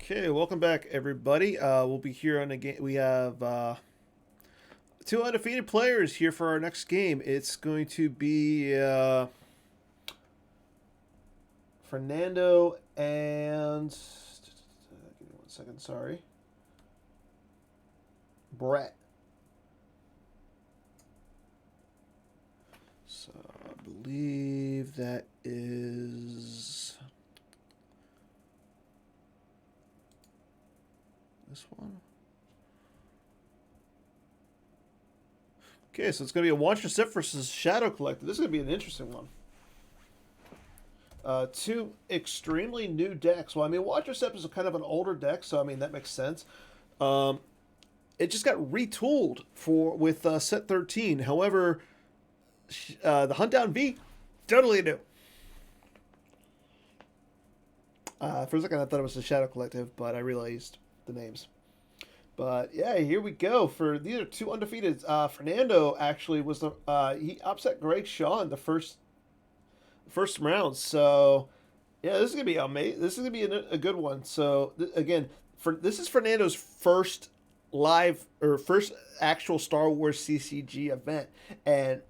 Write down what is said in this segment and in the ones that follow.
Okay, welcome back, everybody. We'll be here on a game. We have two undefeated players here for our next game. It's going to be Fernando and give me 1 second. Sorry, Brett. So I believe that is this one. Okay, so it's going to be a Watcher Set versus Shadow Collector. This is going to be an interesting one. Two extremely new decks. Well, I mean, Watcher Step is a kind of an older deck, so I mean that makes sense. It just got retooled with set 13. However, the Hunt Down V, totally new. For a second, I thought it was the Shadow Collective, but I realized the names. But yeah, here we go. For these are two undefeated. Fernando actually was the he upset Greg Shaw in the first round. So yeah, this is gonna be amazing. This is gonna be a good one. So again, this is Fernando's first live or first actual Star Wars CCG event, and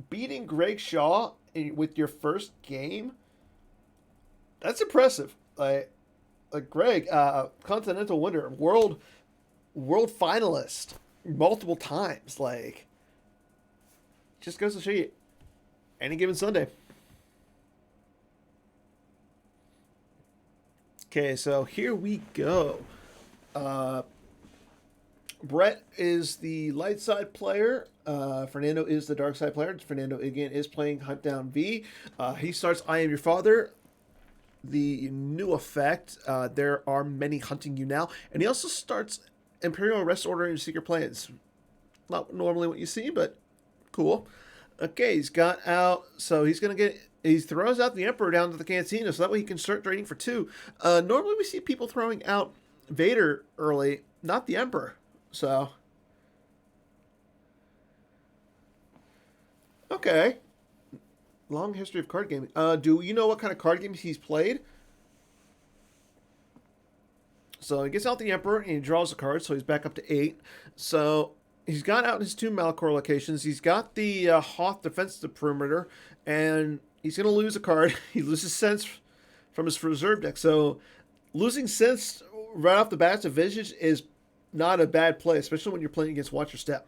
beating Greg Shaw with your first game, that's impressive. Like Greg, Continental winner, world finalist multiple times. Like, just goes to show you, any given Sunday. Okay, so here we go. Brett is the light side player. Fernando is the dark side player. Fernando again is playing Hunt Down V. He starts I Am Your Father. The new effect. There are many hunting you now, and he also starts Imperial Arrest Order and Secret Plans. Not normally what you see, but cool. Okay, he's got out, so he's gonna get. He throws out the Emperor down to the Cantina, so that way he can start trading for two. Normally we see people throwing out Vader early, not the Emperor. So, okay. Long history of card gaming. Do you know what kind of card games he's played? So he gets out the Emperor and he draws a card, so he's back up to 8. So he's got out his two Malachor locations. He's got the Hoth Defensive Perimeter, and he's going to lose a card. He loses Sense from his reserve deck. So losing Sense right off the bat to Visage is not a bad play, especially when you're playing against Watcher Step.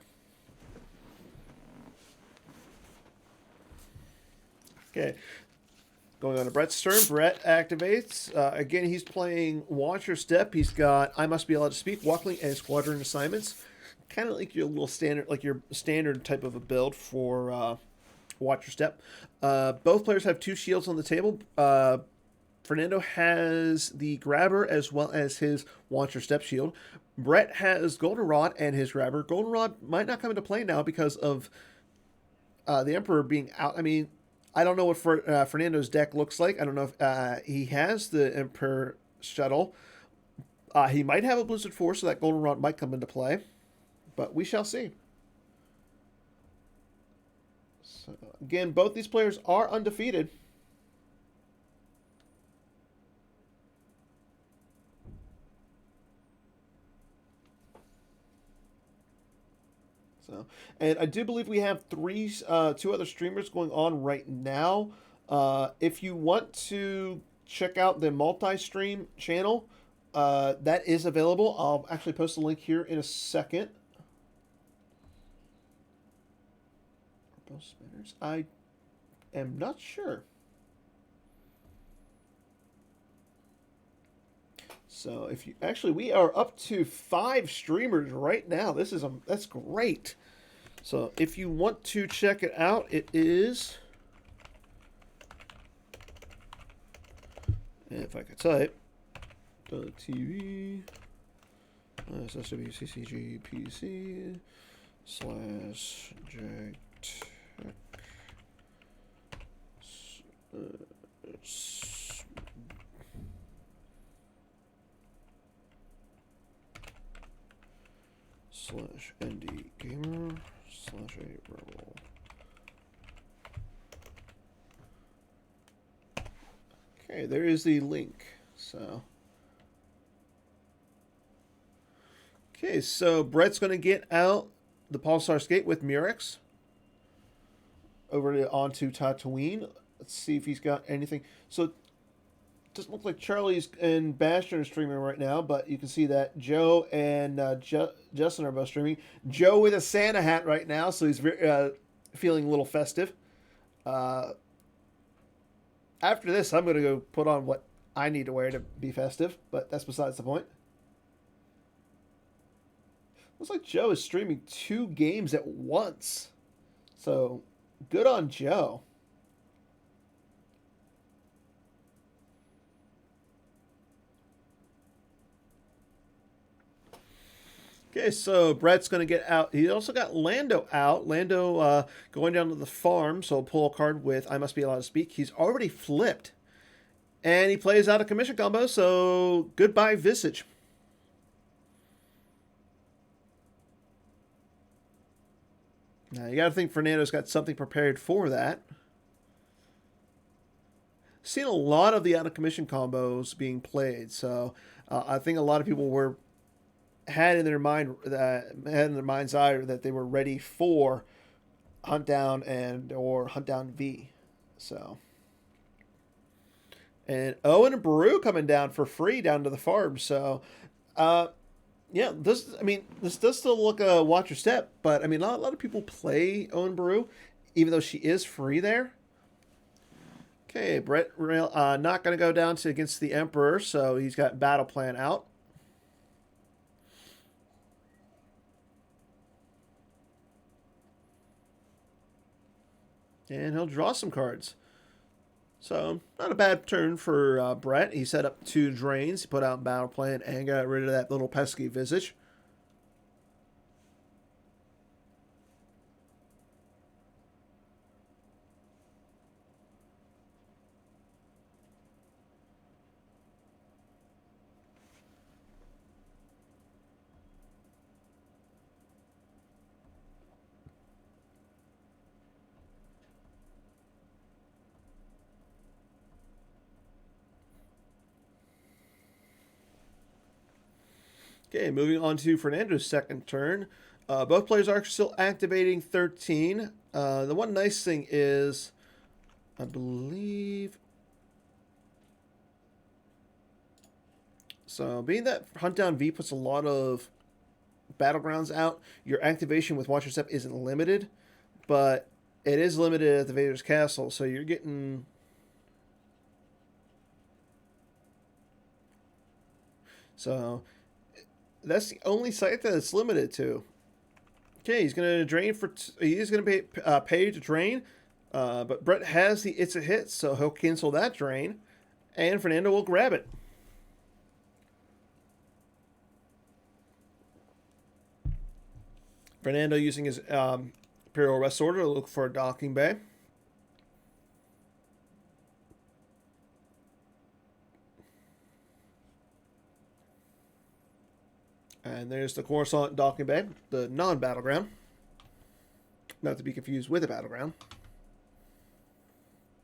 Okay. Going on to Brett's turn. Brett activates. Again, he's playing Watcher Step. He's got I Must Be Allowed to Speak, Walkling, and Squadron assignments. Kind of like your little standard, like your standard type of a build for Watcher Step. Both players have 2 shields on the table. Fernando has the Grabber as well as his Watcher Step shield. Brett has Goldenrod and his Grabber. Goldenrod might not come into play now because of the Emperor being out. I mean, I don't know what Fernando's deck looks like. I don't know if he has the Emperor shuttle. He might have a Blizzard Force, so that Goldenrod might come into play. But we shall see. So, again, both these players are undefeated. So, and I do believe we have two other streamers going on right now. If you want to check out the multi-stream channel, that is available. I'll actually post a link here in a second. Are both spinners? I am not sure. So if you actually, we are up to 5 streamers right now. That's great. So if you want to check it out, it is, if I could type, TV SWCCG PC / Jack / ND Gamer / a Rebel. Okay, there is the link. So Okay, so Brett's going to get out the Pulsar Skate with Murex over to onto Tatooine. Let's see if he's got anything. So it doesn't look like Charlie's and Bastion are streaming right now, but you can see that Joe and Justin are both streaming. Joe with a Santa hat right now, so he's feeling a little festive. After this, I'm going to go put on what I need to wear to be festive, but that's besides the point. Looks like Joe is streaming 2 games at once. So, good on Joe. Okay, so Brett's going to get out. He also got Lando out. Lando going down to the farm, so pull a card with I Must Be Allowed to Speak. He's already flipped. And he plays out a commission combo, so goodbye Visage. Now, you got to think Fernando's got something prepared for that. Seen a lot of the out of commission combos being played, so I think a lot of people had in their mind's eye that they were ready for Hunt Down or Hunt Down V. So, and Owen and Baru coming down for free down to the farm. So, yeah, this does still look a watch your step, but I mean, a lot of people play Owen Baru, even though she is free there. Okay, Brett not going to go down to against the Emperor, so he's got battle plan out. And he'll draw some cards. So, not a bad turn for Brett. He set up 2 drains. He put out battle plan and got rid of that little pesky Visage. Okay, moving on to Fernando's second turn. Both players are still activating 13. The one nice thing is, I believe... So, being that Hunt Down V puts a lot of Battlegrounds out, your activation with Watcher Step isn't limited, but it is limited at the Vader's Castle, so you're getting... So... That's the only site that it's limited to. Okay, he's going to drain for... He's going to pay to drain. But Brett has the It's a Hit, so he'll cancel that drain. And Fernando will grab it. Fernando using his Imperial Rest Order to look for a docking bay. And there's the Coruscant docking bay, the non-battleground. Not to be confused with a battleground.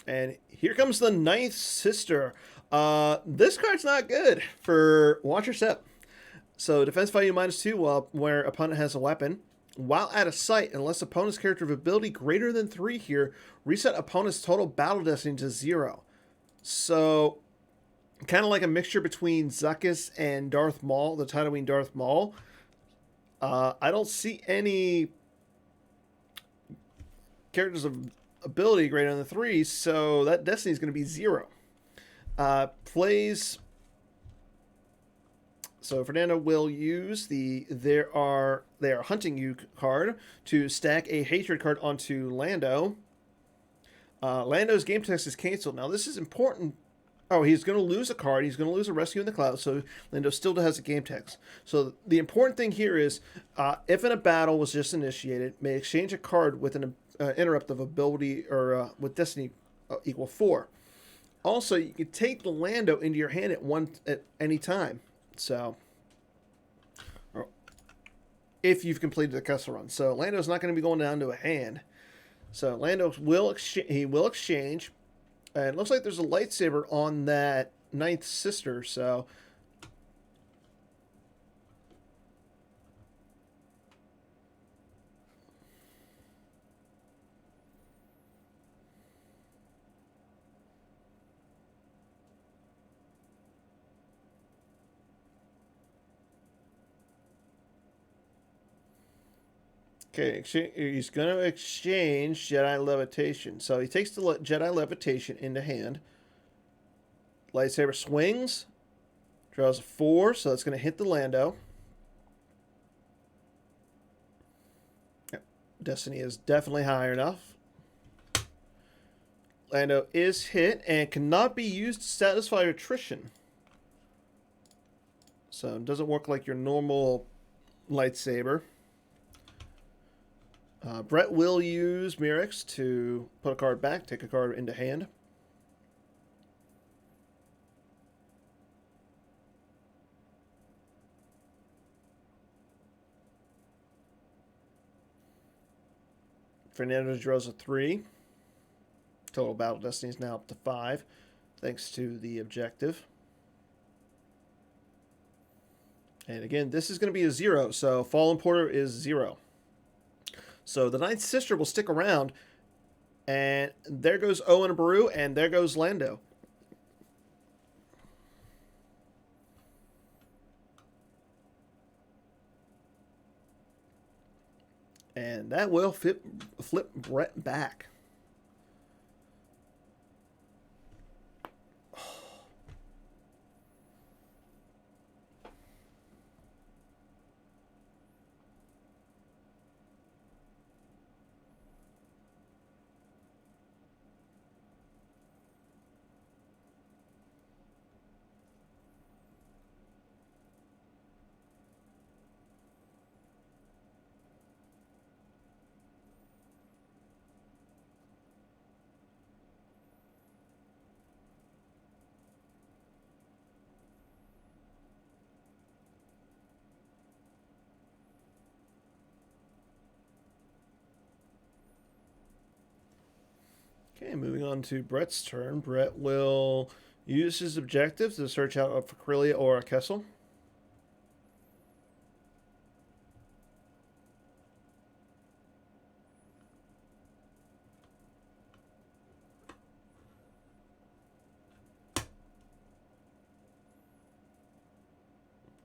And here comes the 9th Sister. This card's not good for Watcher Step. So defense value -2 where opponent has a weapon. While out of sight, unless opponent's character of ability greater than 3 here, reset opponent's total battle destiny to 0. So... kind of like a mixture between Zuckuss and Darth Maul, the Tatooine Darth Maul. I don't see any characters of ability greater than 3, so that destiny is going to be 0. Plays... So Fernando will use the They Are Hunting You card to stack a Hatred card onto Lando. Lando's game text is canceled. Now this is important. Oh, he's going to lose a card. He's going to lose a Rescue in the Clouds, so Lando still has a game text. So the important thing here is, if in a battle was just initiated, may exchange a card with an interrupt of ability or with Destiny equal 4. Also, you can take the Lando into your hand at any time. So, if you've completed the Kessel run, so Lando's not going to be going down to a hand. So Lando will exchange. And it looks like there's a lightsaber on that 9th Sister, so... Okay, he's going to exchange Jedi Levitation. So he takes the Jedi Levitation into hand. Lightsaber swings. Draws a 4, so that's going to hit the Lando. Yep. Destiny is definitely high enough. Lando is hit and cannot be used to satisfy attrition. So it doesn't work like your normal lightsaber. Brett will use Mirix to put a card back, take a card into hand. Fernando draws a 3. Total battle destiny is now up to 5, thanks to the objective. And again, this is going to be a 0, so Fallen Porter is 0. So the Ninth Sister will stick around, and there goes Owen Baru, and there goes Lando. And that will flip Brett back. Okay, moving on to Brett's turn. Brett will use his objective to search out a Fakrilia or a Kessel.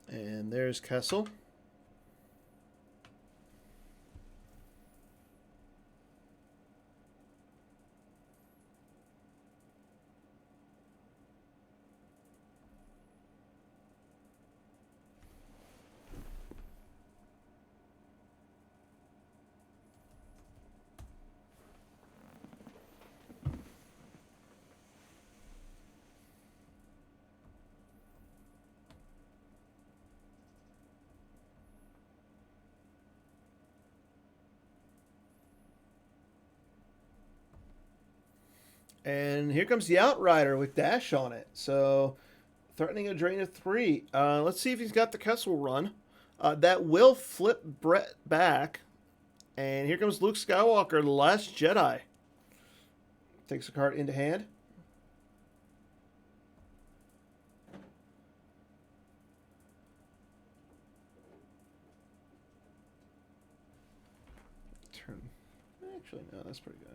And there's Kessel. And here comes the Outrider with Dash on it. So, threatening a drain of 3. Let's see if he's got the Kessel run. That will flip Brett back. And here comes Luke Skywalker, the Last Jedi. Takes a card into hand. Turn. Actually, no, that's pretty good.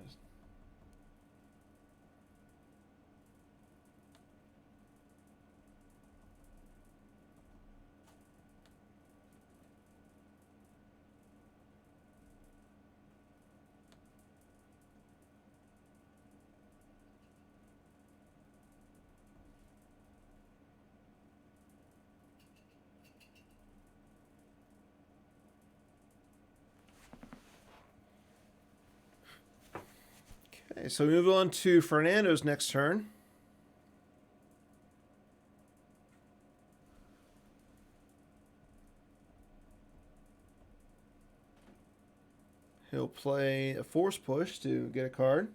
Okay, so we move on to Fernando's next turn. He'll play a Force Push to get a card.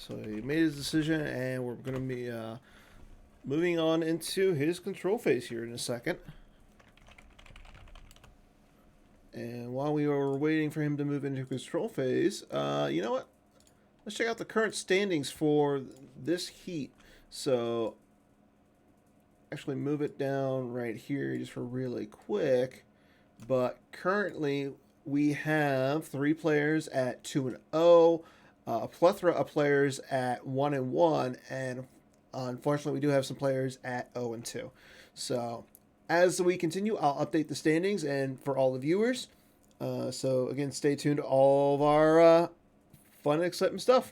So he made his decision, and we're going to be moving on into his control phase here in a second. And while we were waiting for him to move into control phase, you know what? Let's check out the current standings for this heat. So, actually move it down right here just for really quick. But currently, we have 3 players at 2-0, a plethora of players at 1-1, and unfortunately, we do have some players at 0-2. So, as we continue, I'll update the standings and for all the viewers. So again, stay tuned to all of our fun and exciting stuff.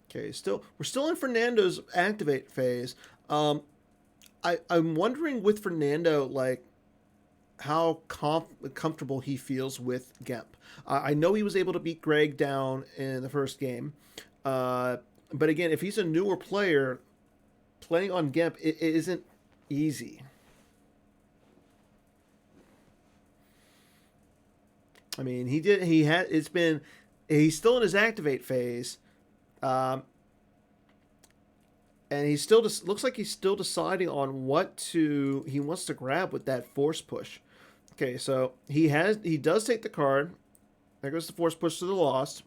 Okay, we're still in Fernando's activate phase. I'm wondering with Fernando, like, how comfortable he feels with Gemp. I know he was able to beat Greg down in the first game. But again, if he's a newer player, playing on Gemp, it isn't easy. I mean, he's still in his activate phase. Um, and he's still just looks like he's still deciding on what he wants to grab with that force push. Okay, so he does take the card. There goes the force push to the lost.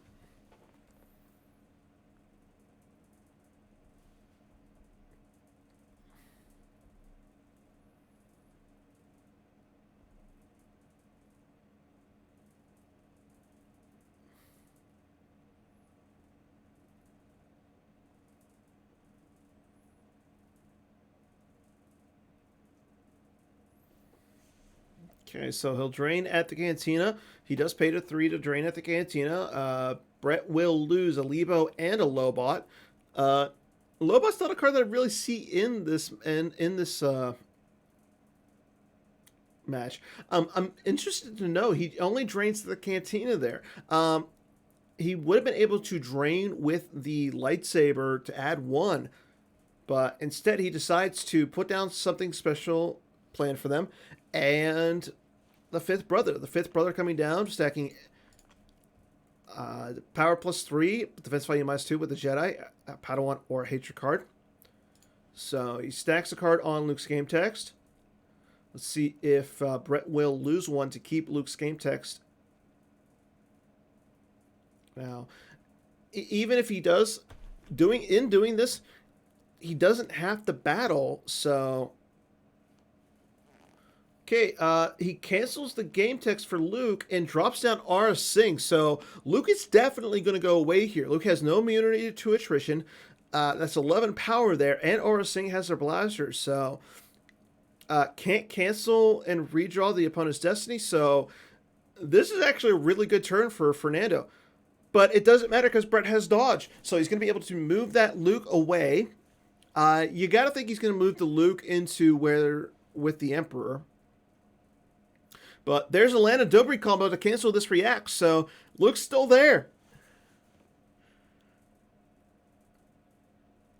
Okay, so he'll drain at the Cantina. He does pay to 3 to drain at the Cantina. Brett will lose a Lebo and a Lobot. Lobot's not a card that I really see in this match. I'm interested to know he only drains the Cantina there. He would have been able to drain with the lightsaber to add 1, but instead he decides to put down something special planned for them, and the fifth brother coming down, stacking power plus 3, defense value minus 2 with the Jedi, Padawan, or hatred card. So he stacks a card on Luke's game text. Let's see if Brett will lose 1 to keep Luke's game text. Now, even if he does, doing this, he doesn't have to battle, so... Okay, he cancels the game text for Luke and drops down Aura Singh. So Luke is definitely going to go away here. Luke has no immunity to attrition. That's 11 power there, and Aura Singh has their blasters. So can't cancel and redraw the opponent's destiny. So this is actually a really good turn for Fernando. But it doesn't matter because Brett has dodge. So he's going to be able to move that Luke away. You got to think he's going to move the Luke into where with the Emperor. But there's a Lana Dobry combo to cancel this react, so Luke's still there.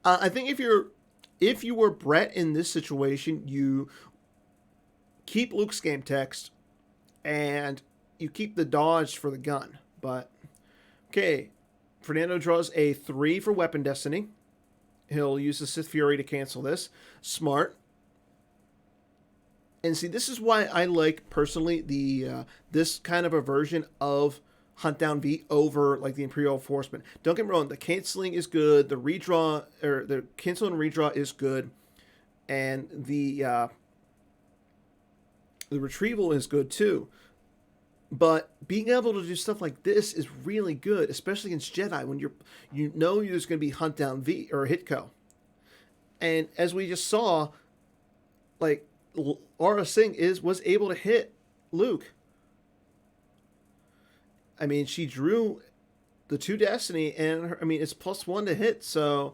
I think if you were Brett in this situation, you keep Luke's game text and you keep the dodge for the gun. But okay, Fernando draws a 3 for Weapon Destiny. He'll use the Sith Fury to cancel this. Smart. And see, this is why I like, personally, the this kind of a version of Hunt Down V over, like, the Imperial Enforcement. Don't get me wrong, the canceling is good, the redraw, or the cancel and redraw is good, and the retrieval is good, too. But being able to do stuff like this is really good, especially against Jedi, when you know there's going to be Hunt Down V, or Hitco. And as we just saw, like, Aura Singh was able to hit Luke. I mean, she drew the 2 Destiny, and it's +1 to hit, so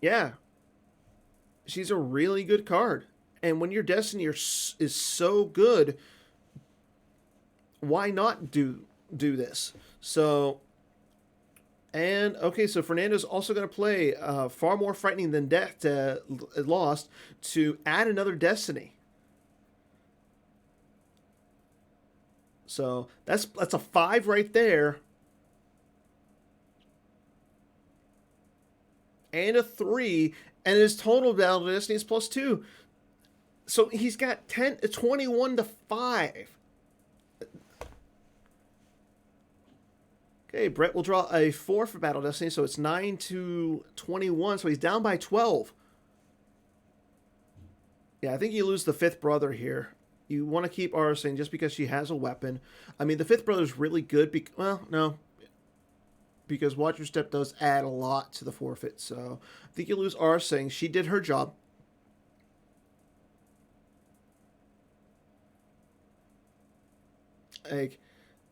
yeah, she's a really good card. And when your Destiny is so good, why not do this? So, and okay, so Fernando's also going to play Far More Frightening Than Death to Lost to add another destiny. So that's a 5 right there. And a 3, and his total battle destiny is +2. So he's got 21 to 5. Okay, Brett will draw a 4 for Battle Destiny, so it's 9 to 21, so he's down by 12. Yeah, I think you lose the 5th brother here. You want to keep Arsene just because she has a weapon. I mean, the 5th brother's really good. Well, no. Because Watch Your Step does add a lot to the forfeit, so I think you lose Arsene. She did her job. Like,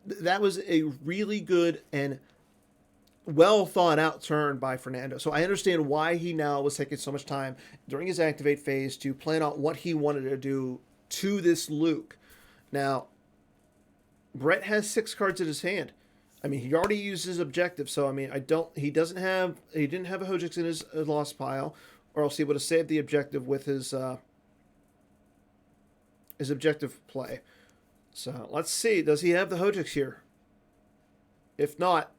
that was a really good and well thought out turn by Fernando. So I understand why he now was taking so much time during his activate phase to plan out what he wanted to do to this Luke. Now, Brett has 6 cards in his hand. I mean, he already used his objective, so I mean, he didn't have a Hojix in his lost pile, or else he would have saved the objective with his objective play. So let's see. Does he have the Hojix here? If not,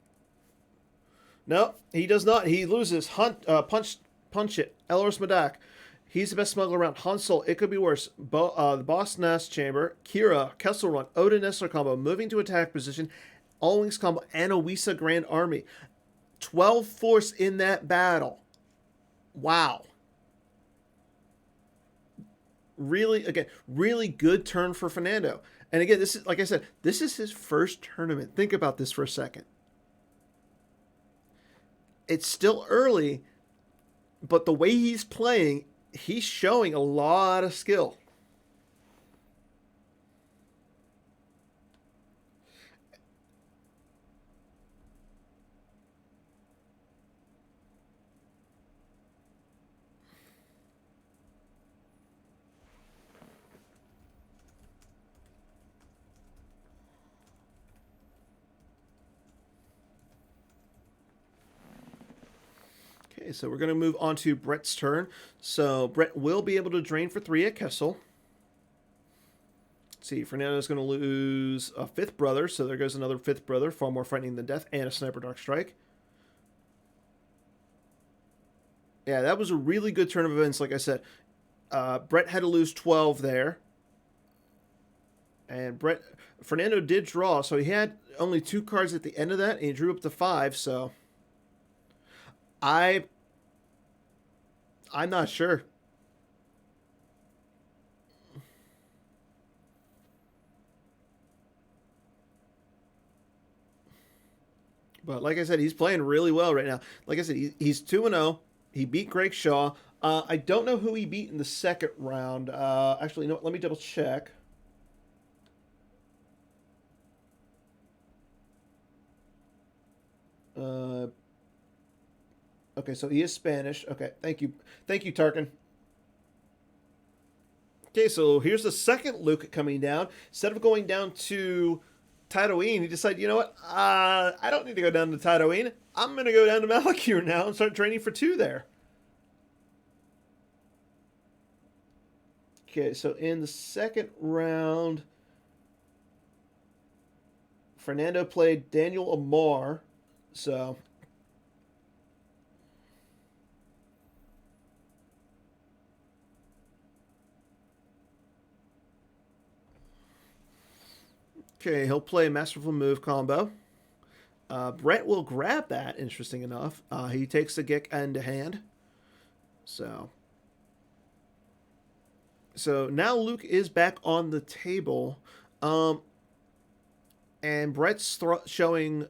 no, he does not. He loses. Punch it. Elros Madak. He's the best smuggler around. Hansel, it could be worse. The Boss Nest Chamber. Kira, Kessel Run, Odin Nestler combo, moving to attack position, All Wings combo, and a Wisa Grand Army. 12 force in that battle. Wow. Really good turn for Fernando. And again, this is, like I said, this is his first tournament. Think about this for a second. It's still early, but the way he's playing, he's showing a lot of skill. Okay, so we're going to move on to Brett's turn. So Brett will be able to drain for 3 at Kessel. Let's see, Fernando's going to lose a 5th brother, so there goes another 5th brother, Far More Frightening Than Death, and a Sniper Dark Strike. Yeah, that was a really good turn of events, like I said. Brett had to lose 12 there. And Fernando did draw, so he had only 2 cards at the end of that, and he drew up to 5, so I'm not sure. But like I said, he's playing really well right now. Like I said, he's 2-0. He beat Greg Shaw. I don't know who he beat in the second round. Actually, no, let me double check. Okay, so he is Spanish. Okay, thank you. Thank you, Tarkin. Okay, so here's the second Luke coming down. Instead of going down to Tatooine, he decided, you know what? I don't need to go down to Tatooine. I'm going to go down to Malakir now and start training for 2 there. Okay, so in the second round, Fernando played Daniel Amar. So okay, he'll play a Masterful Move combo. Brett will grab that, interesting enough. He takes the Gek end to hand. So now Luke is back on the table. And Brett's showing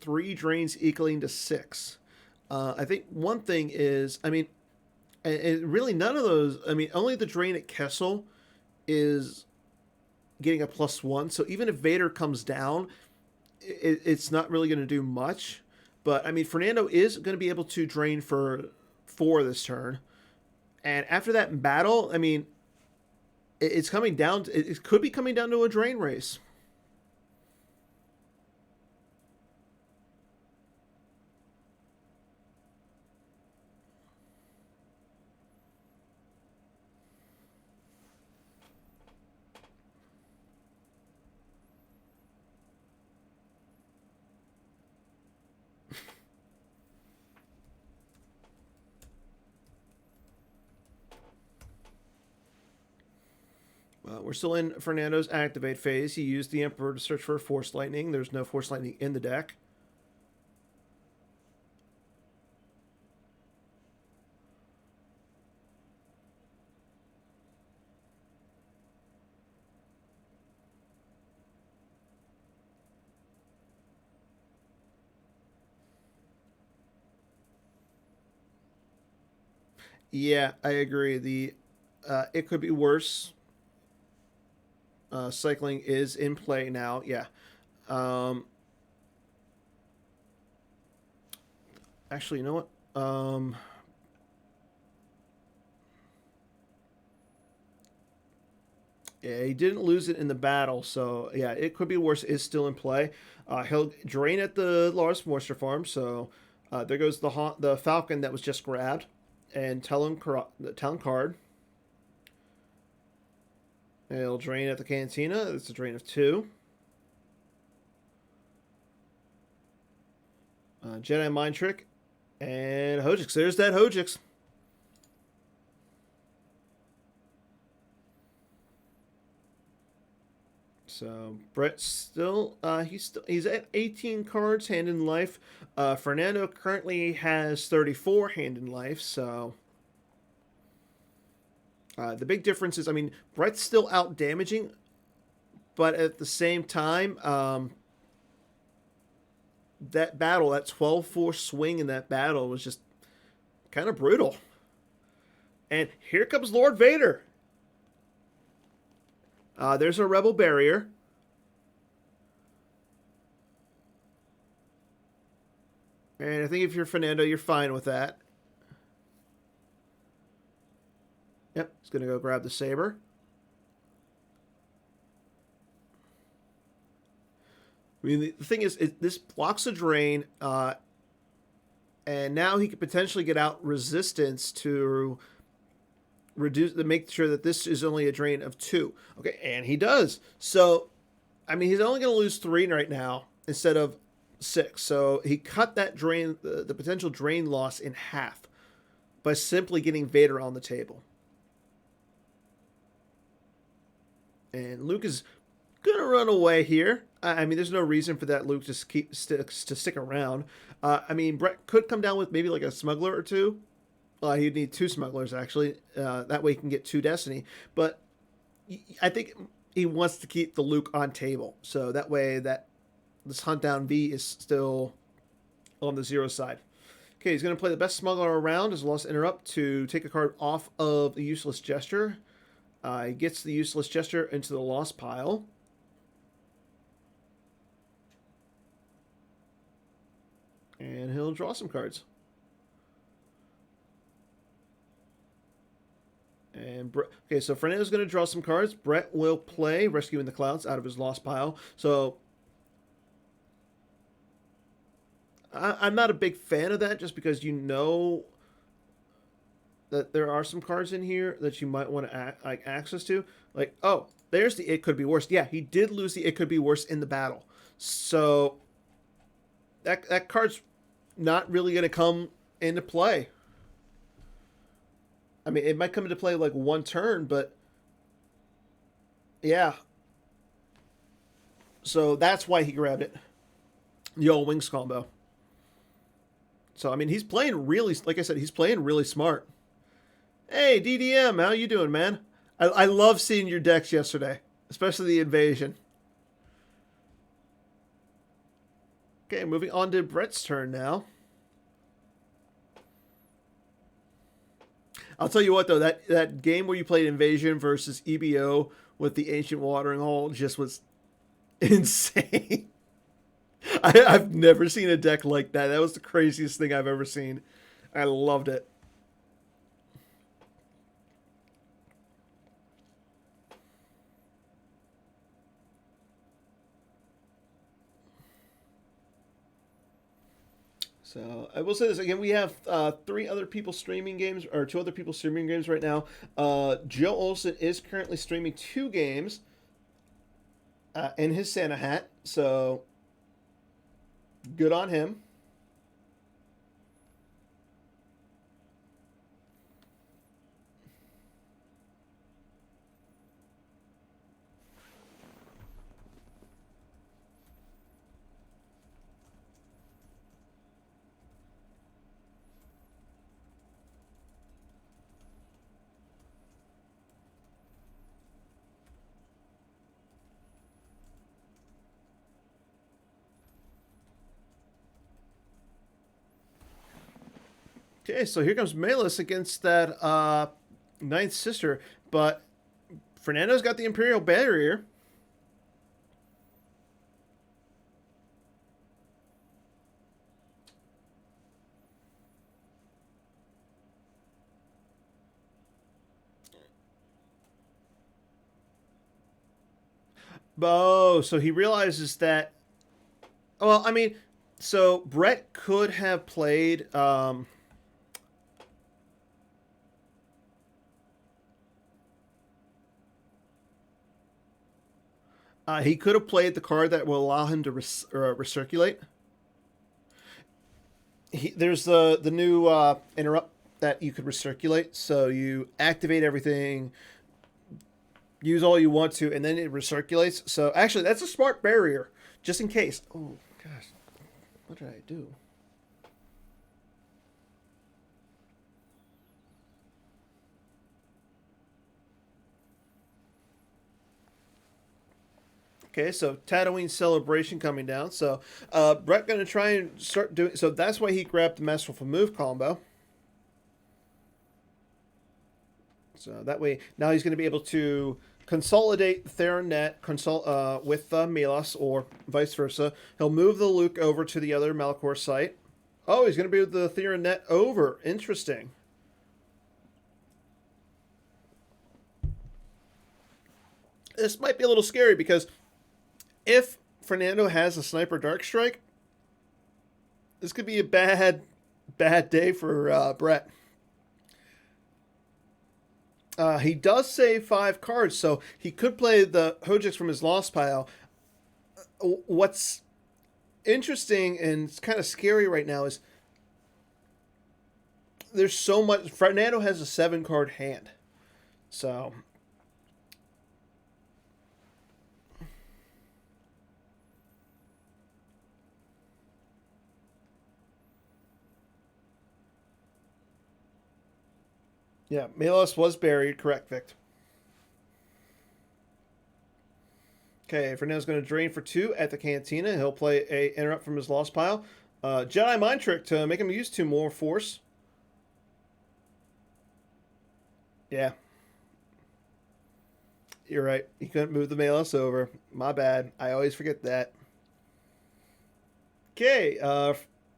3 drains equaling to 6. I think one thing is, I mean, really none of those, I mean, only the drain at Kessel is getting a +1. So even if Vader comes down, it's not really going to do much. But I mean, Fernando is going to be able to drain for 4 this turn. And after that battle, I mean, it's coming down. It could be coming down to a drain race. We're still in Fernando's activate phase. He used the Emperor to search for Force Lightning. There's no Force Lightning in the deck. Yeah, I agree. The it could be worse. Cycling is in play now. Yeah. Um, Actually, you know what? Yeah, he didn't lose it in the battle, so yeah, it could be worse. Is still in play. He'll drain at the Lars Moisture Farm, so there goes the Falcon that was just grabbed, and Talon card. He'll drain at the Cantina. It's a drain of 2. Jedi Mind Trick, and Hojix. There's that Hojix. So Brett still he's at 18 cards hand in life. Fernando currently has 34 hand in life. So the big difference is, I mean, Brett's still out damaging, but at the same time, that battle, that 12-4 swing in that battle was just kind of brutal. And here comes Lord Vader. There's a Rebel Barrier. And I think if you're Fernando, you're fine with that. Yep, he's going to go grab the saber. I mean, the thing is, this blocks a drain, and now he could potentially get out resistance to make sure that this is only a drain of 2. Okay, and he does. So, I mean, he's only going to lose 3 right now instead of 6. So he cut that drain, the potential drain loss, in half by simply getting Vader on the table. And Luke is going to run away here. I mean, there's no reason for that Luke to stick around. I mean, Brett could come down with maybe like a smuggler or 2. He'd need 2 smugglers, actually. That way he can get 2 Destiny. But I think he wants to keep the Luke on table. So that way that this Hunt Down V is still on the 0 side. Okay, he's going to play the best smuggler around as a lost interrupt to take a card off of the useless gesture. He gets the useless gesture into the lost pile. And he'll draw some cards. And okay, so Fernando's going to draw some cards. Brett will play Rescuing the Clouds out of his lost pile. So I'm not a big fan of that, just because you know that there are some cards in here that you might want to access to. Like, oh, there's the It Could Be Worse. Yeah, he did lose the It Could Be Worse in the battle. So that card's not really going to come into play. I mean, it might come into play like one turn, but yeah. So that's why he grabbed it. The old Wings combo. So, I mean, he's playing really, like I said, he's playing really smart. Hey, DDM, how you doing, man? I love seeing your decks yesterday, especially the Invasion. Okay, moving on to Brett's turn now. I'll tell you what, though, that game where you played Invasion versus EBO with the Ancient Watering Hole just was insane. I've never seen a deck like that. That was the craziest thing I've ever seen. I loved it. So I will say this again: we have 3 other people streaming games, or 2 other people streaming games right now. Joe Olson is currently streaming 2 games in his Santa hat, so good on him. Okay, so here comes Malus against that Ninth Sister, but Fernando's got the Imperial Barrier. Oh, so he realizes that. Well, I mean, so Brett could have played. He could have played the card that will allow him to recirculate. There's the new interrupt that you could recirculate. So you activate everything, use all you want to, and then it recirculates. So actually, that's a smart barrier, just in case. Oh gosh, what did I do? Okay, so Tatooine celebration coming down. So Brett gonna try and start doing. So that's why he grabbed the Masterful Move combo. So that way, now he's gonna be able to consolidate Theranet with Milos, or vice versa. He'll move the Luke over to the other Malachor site. Oh, he's gonna be with the Theranet over. Interesting. This might be a little scary because if Fernando has a sniper dark strike, this could be a bad day for Brett. He does save 5 cards, so he could play the Hojix from his lost pile. What's interesting and kind of scary right now is there's so much. Fernando has a 7-card hand, so yeah, Melos was buried. Correct, Vic. Okay, Fernando's going to drain for 2 at the Cantina. He'll play a interrupt from his lost pile. Jedi Mind Trick to make him use 2 more force. Yeah, you're right. He couldn't move the Melos over. My bad. I always forget that. Okay,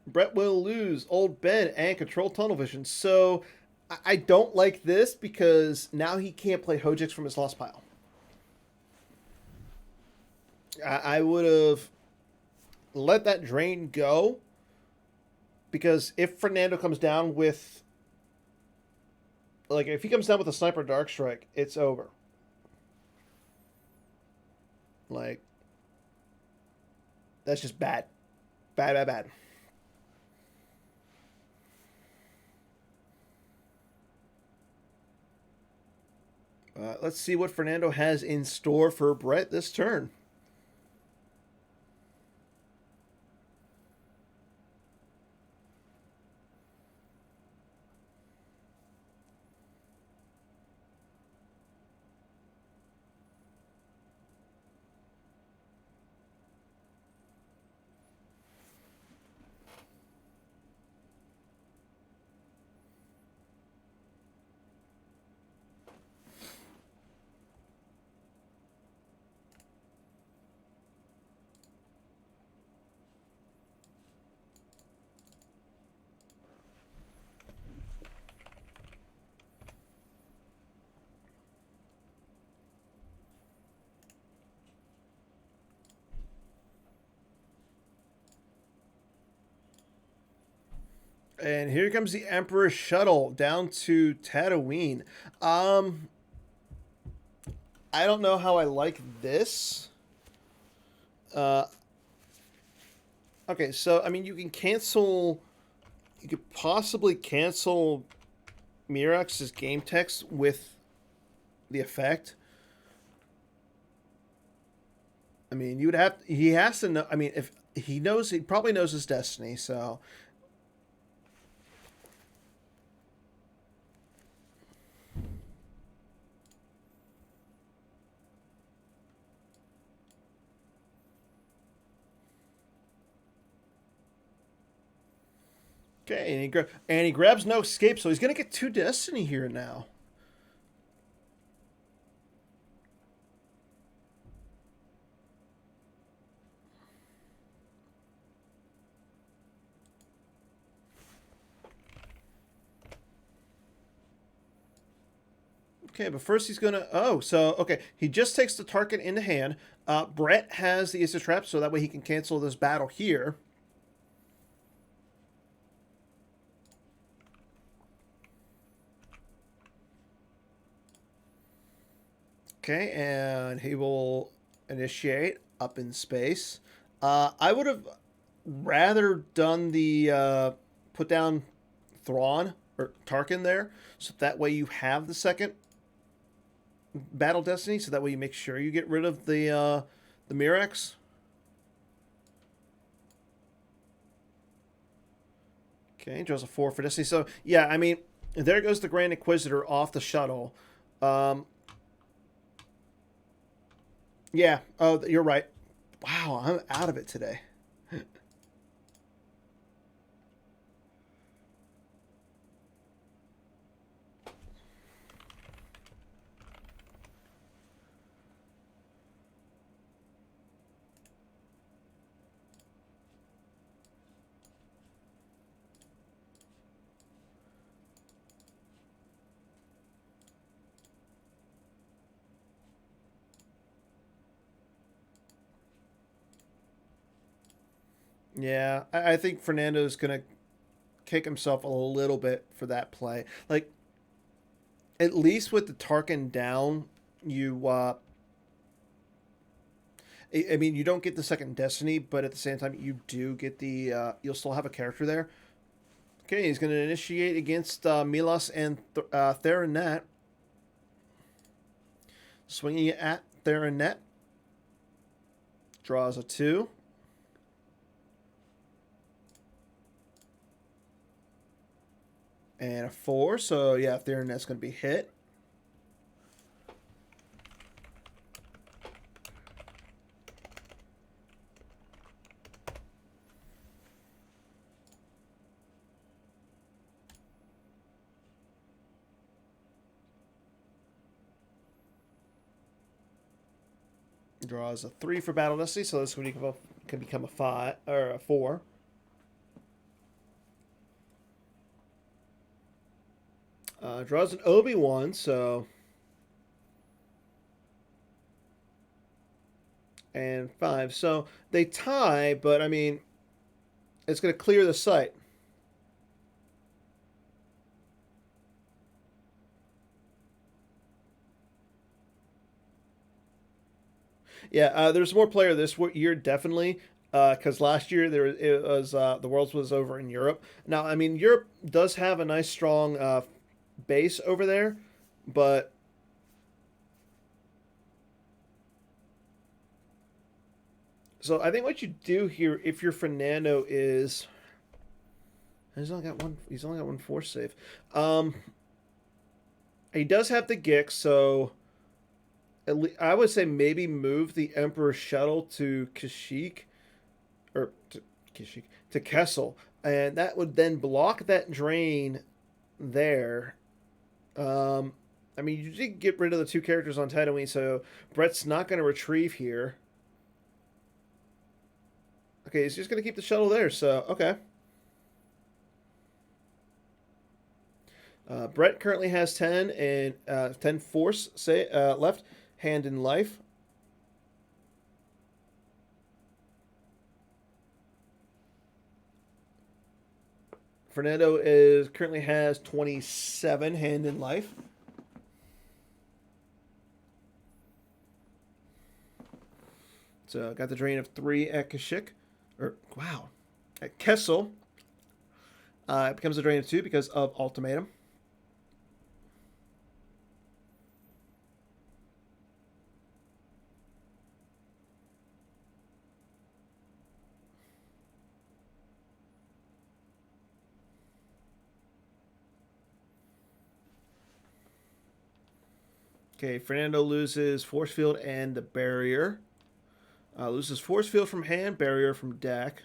Brett will lose Old Ben and Control Tunnel Vision. So I don't like this because now he can't play Hojix from his lost pile. I would have let that drain go because if Fernando comes down with, like, if he comes down with a Sniper Dark Strike, it's over. Like, that's just bad. Bad, bad, bad. Let's see what Fernando has in store for Brett this turn. And here comes the Emperor shuttle down to Tatooine. I don't know how I like this. Uh, okay, so I mean, you can cancel. You could possibly cancel Mirax's game text with the effect. I mean, you would have. He has to know. I mean, if he knows, he probably knows his destiny. So Okay, and he grabs no escape, so he's gonna get 2 destiny here now. Okay, but first he's gonna. Oh, so okay, he just takes the target into hand. Brett has the Ace of Traps, so that way he can cancel this battle here. Okay, and he will initiate up in space. I would have rather done the put down Thrawn or Tarkin there, so that way you have the second battle destiny, so that way you make sure you get rid of the Mirax. Okay, draws a 4 for destiny. So yeah, I mean, there goes the Grand Inquisitor off the shuttle. Um, yeah, oh, you're right. Wow, I'm out of it today. Yeah, I think Fernando's gonna kick himself a little bit for that play. Like, at least with the Tarkin down, you I mean, you don't get the second Destiny, but at the same time, you do get the you'll still have a character there. Okay, he's going to initiate against Milos and Theranet. Swinging it at Theranet. Draws a 2. And a 4. So, yeah, Theranet's going to be hit. Draws a 3 for Battle Destiny, so this can become a 5 or a 4. Draws an Obi-Wan, so and 5. So they tie, but I mean, it's going to clear the site. Yeah, there's more player this year definitely because last year it was the Worlds was over in Europe. Now, I mean, Europe does have a nice strong base over there, but so I think what you do here, if you're Fernando, is he's only got one. He's only got one force save. He does have the Gix, so I would say maybe move the Emperor shuttle to Kashyyyk or to Kashyyyk to Kessel, and that would then block that drain there. I mean, you did get rid of the 2 characters on Tatooine, so Brett's not going to retrieve here. Okay, he's just going to keep the shuttle there, so okay. Brett currently has 10 and 10 force left, hand in life. Fernando currently has 27 hand in life. So got the drain of 3 at Kashyyyk. Or wow. At Kessel. It becomes a drain of 2 because of ultimatum. Okay, Fernando loses force field and the barrier. Loses force field from hand, barrier from deck.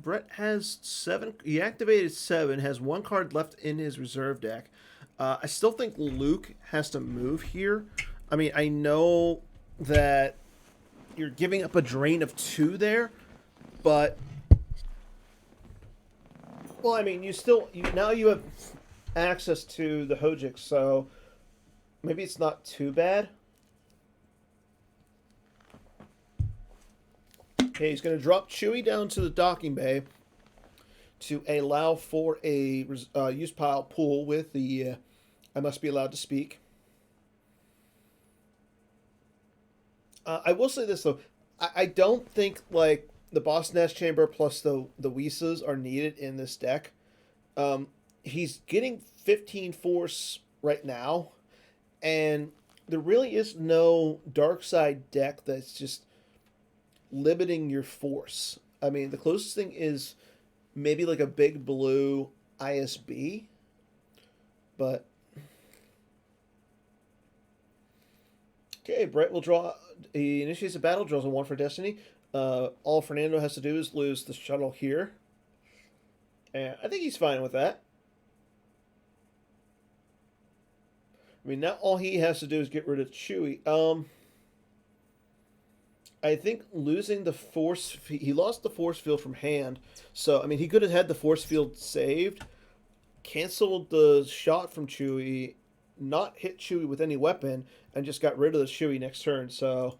Brett has 7. He activated 7, has 1 card left in his reserve deck. I still think Luke has to move here. I mean, I know that you're giving up a drain of 2 there, but well, I mean, now you have access to the Hojic, so maybe it's not too bad. Okay, he's going to drop Chewie down to the docking bay to allow for a use pile pool with the I must be allowed to speak. I will say this though, I don't think like the Boss Nest Chamber plus the WYSs are needed in this deck. He's getting 15 force right now, and there really is no dark side deck that's just limiting your force. I mean, the closest thing is maybe like a big blue ISB, but okay, Brett will draw. He initiates a battle, draws a 1 for Destiny. All Fernando has to do is lose the shuttle here, and I think he's fine with that. I mean, now all he has to do is get rid of Chewie. I think losing the force... He lost the force field from hand. So, I mean, he could have had the force field saved, canceled the shot from Chewie, not hit Chewie with any weapon, and just got rid of the Chewie next turn. So,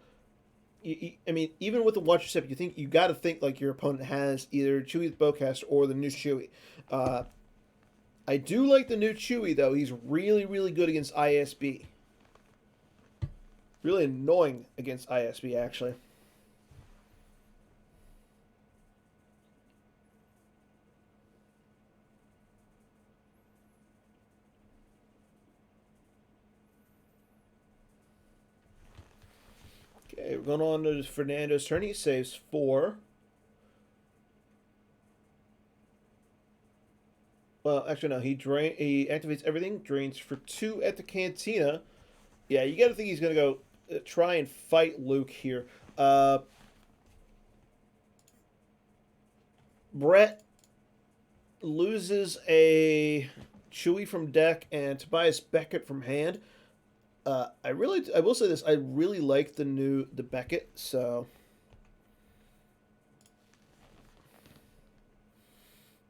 I mean, even with the Watcher Step, you got to think like your opponent has either Chewie's Bowcaster or the new Chewie. I do like the new Chewie, though. He's really, really good against ISB. Really annoying against ISB, actually. Okay, we're going on to Fernando's turn. He saves 4. Well, actually, no. He activates everything, drains for 2 at the Cantina. Yeah, you got to think he's going to go try and fight Luke here. Brett loses a Chewie from deck and Tobias Beckett from hand. I will say this. I really like the Beckett. So,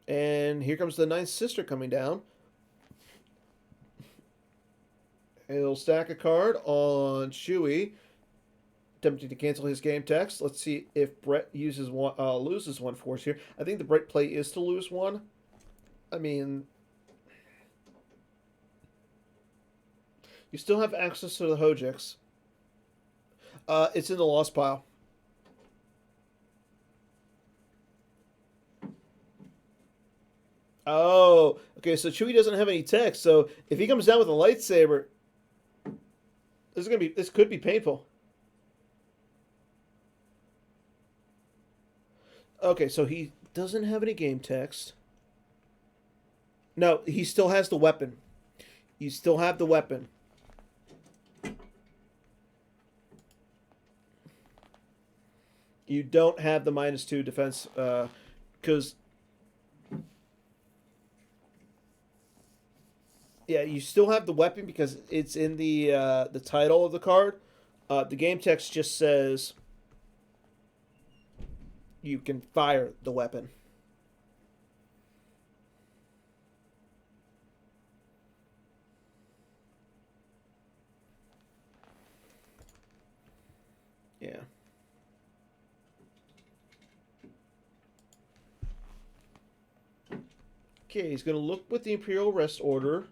and here comes the Ninth Sister coming down. He'll stack a card on Chewie, attempting to cancel his game text. Let's see if Brett loses 1 force here. I think the Brett play is to lose 1. I mean, you still have access to the Hojics. It's in the lost pile. Oh, okay. So Chewie doesn't have any text. So if he comes down with a lightsaber, this could be painful. Okay, so he doesn't have any game text. No, he still has the weapon. You still have the weapon. You don't have the -2 defense because yeah, you still have the weapon because it's in the title of the card. The game text just says you can fire the weapon. Yeah. Okay, he's going to look with the Imperial Rest Order.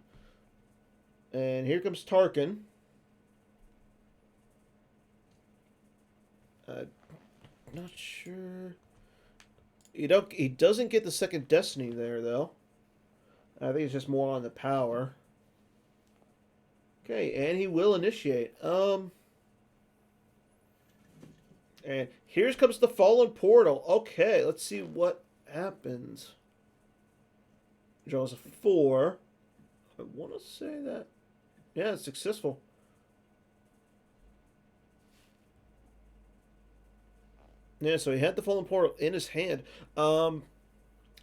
And here comes Tarkin. Not sure. He doesn't get the second Destiny there, though. I think it's just more on the power. Okay, and he will initiate. And here comes the Fallen Portal. Okay, let's see what happens. Draws a 4. I want to say that. Yeah, it's successful. Yeah, so he had the Fallen Portal in his hand.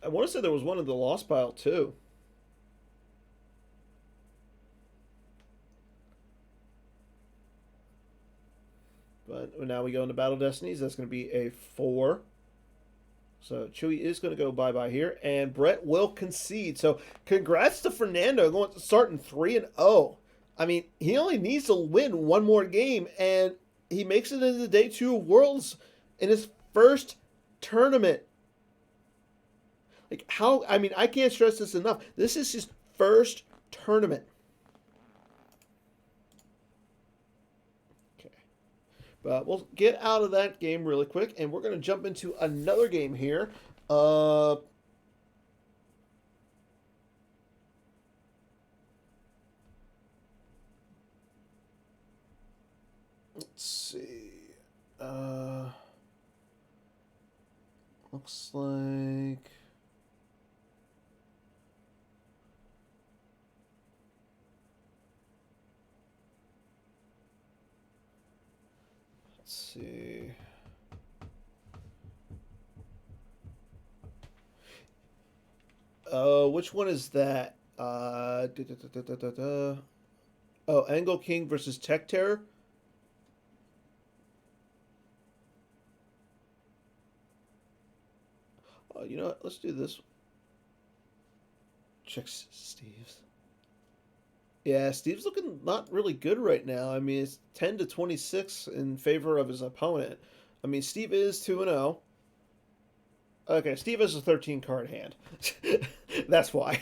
I want to say there was one in the lost pile too. But now we go into Battle Destinies. That's going to be a 4. So Chewy is going to go bye-bye here. And Brett will concede. So congrats to Fernando going to starting 3-0. I mean, he only needs to win one more game, and he makes it into the Day 2 of Worlds in his first tournament. Like, how, I mean, I can't stress this enough. This is his first tournament. Okay. But we'll get out of that game really quick, and we're going to jump into another game here. Let's see. Looks like... Let's see. Which one is that? Oh, Angle King versus Tech Terror. Oh, you know what? Let's do this. Check Steve's. Yeah, Steve's looking not really good right now. I mean, it's 10-26 in favor of his opponent. I mean, Steve is 2-0. Okay, Steve has a 13 card hand. That's why.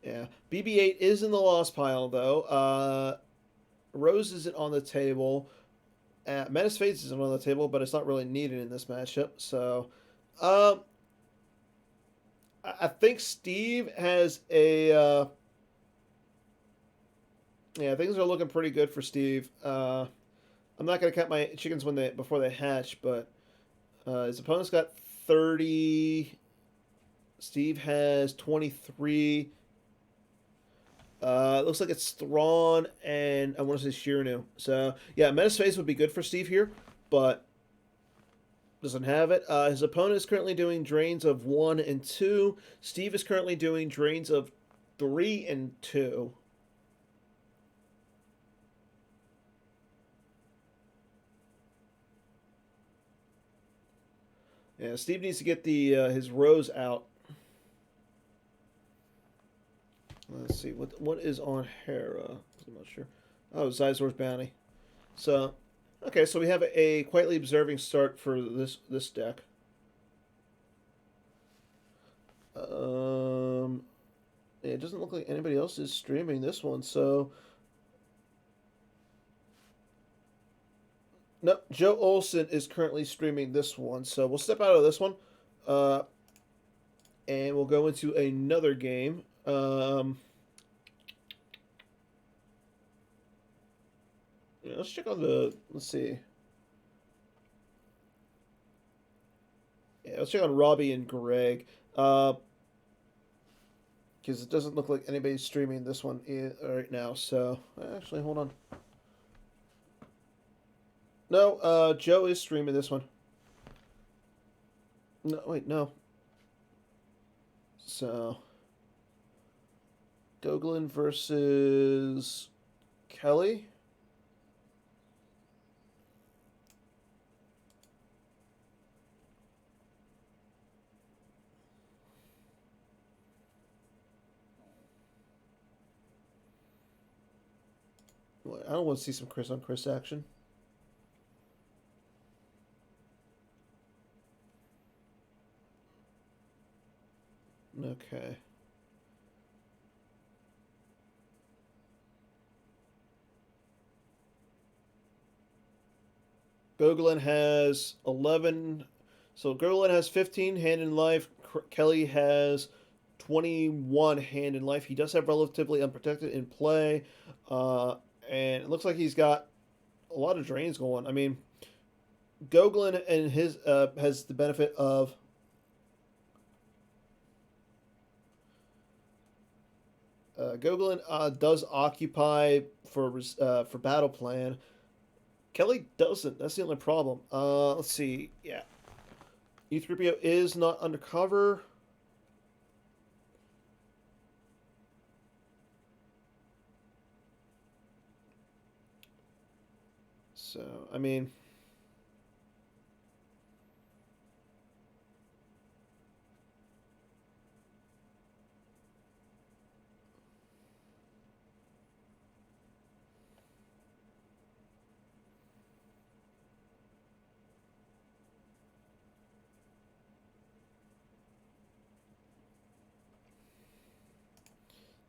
Yeah, BB-8 is in the lost pile though. Rose isn't on the table. Menace Fates isn't on the table, but it's not really needed in this matchup. So, I think Steve has a. Yeah, things are looking pretty good for Steve. I'm not gonna count my chickens before they hatch, but his opponent's got 30. Steve has 23. It looks like it's Thrawn and I want to say Shirinu. So yeah, Menace Phase would be good for Steve here, but doesn't have it. His opponent is currently doing drains of 1 and 2. Steve is currently doing drains of 3 and 2. Yeah, Steve needs to get the his Rose out. Let's see what is on Hera. I'm not sure. Oh, Zizor's Bounty. So, okay, so we have a quietly observing start for this deck. It doesn't look like anybody else is streaming this one, so no. Joe Olson is currently streaming this one, so we'll step out of this one, and we'll go into another game. Yeah, let's check on the. Let's see. Yeah, let's check on Robbie and Greg. Because it doesn't look like anybody's streaming this one right now. So actually, hold on. No, Joe is streaming this one. No, wait, no. So, Goglin versus Kelly. I don't want to see some Chris on Chris action. Okay. Goglin has 11. So Goglin has 15 hand in life. Kelly has 21 hand in life. He does have relatively unprotected in play. And it looks like he's got a lot of drains going. I mean, Goglin and his has the benefit of Goglin does occupy for battle plan. Kelly doesn't. That's the only problem. Let's see. Yeah. E3PO is not undercover. So, I mean,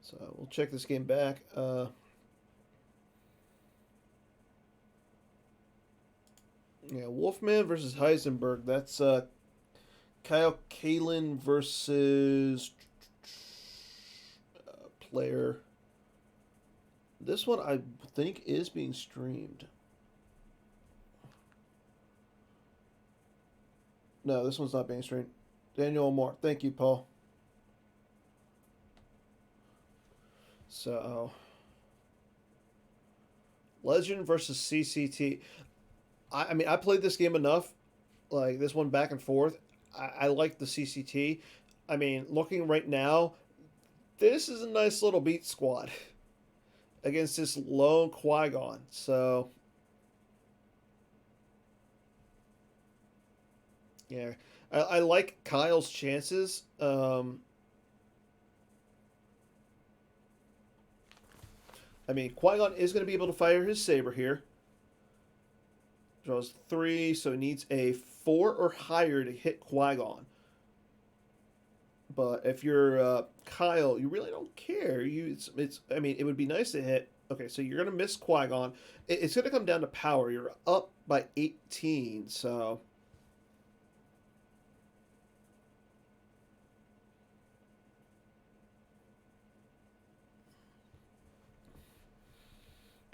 so we'll check this game back. Yeah, Wolfman versus Heisenberg. That's Kyle Kalin versus player. This one I think is being streamed. No, this one's not being streamed. Daniel Moore. Thank you, Paul. So, Legend versus CCT. I mean, I played this game enough, like this one back and forth. I like the CCT. I mean, looking right now, this is a nice little beat squad against this lone Qui-Gon. So, yeah, I like Kyle's chances. I mean, Qui-Gon is going to be able to fire his saber here. Draws 3, so he needs a 4 or higher to hit Qui-Gon. But if you're Kyle, you really don't care. It's. I mean, it would be nice to hit. Okay, so you're gonna miss Qui-Gon. It's gonna come down to power. You're up by 18, so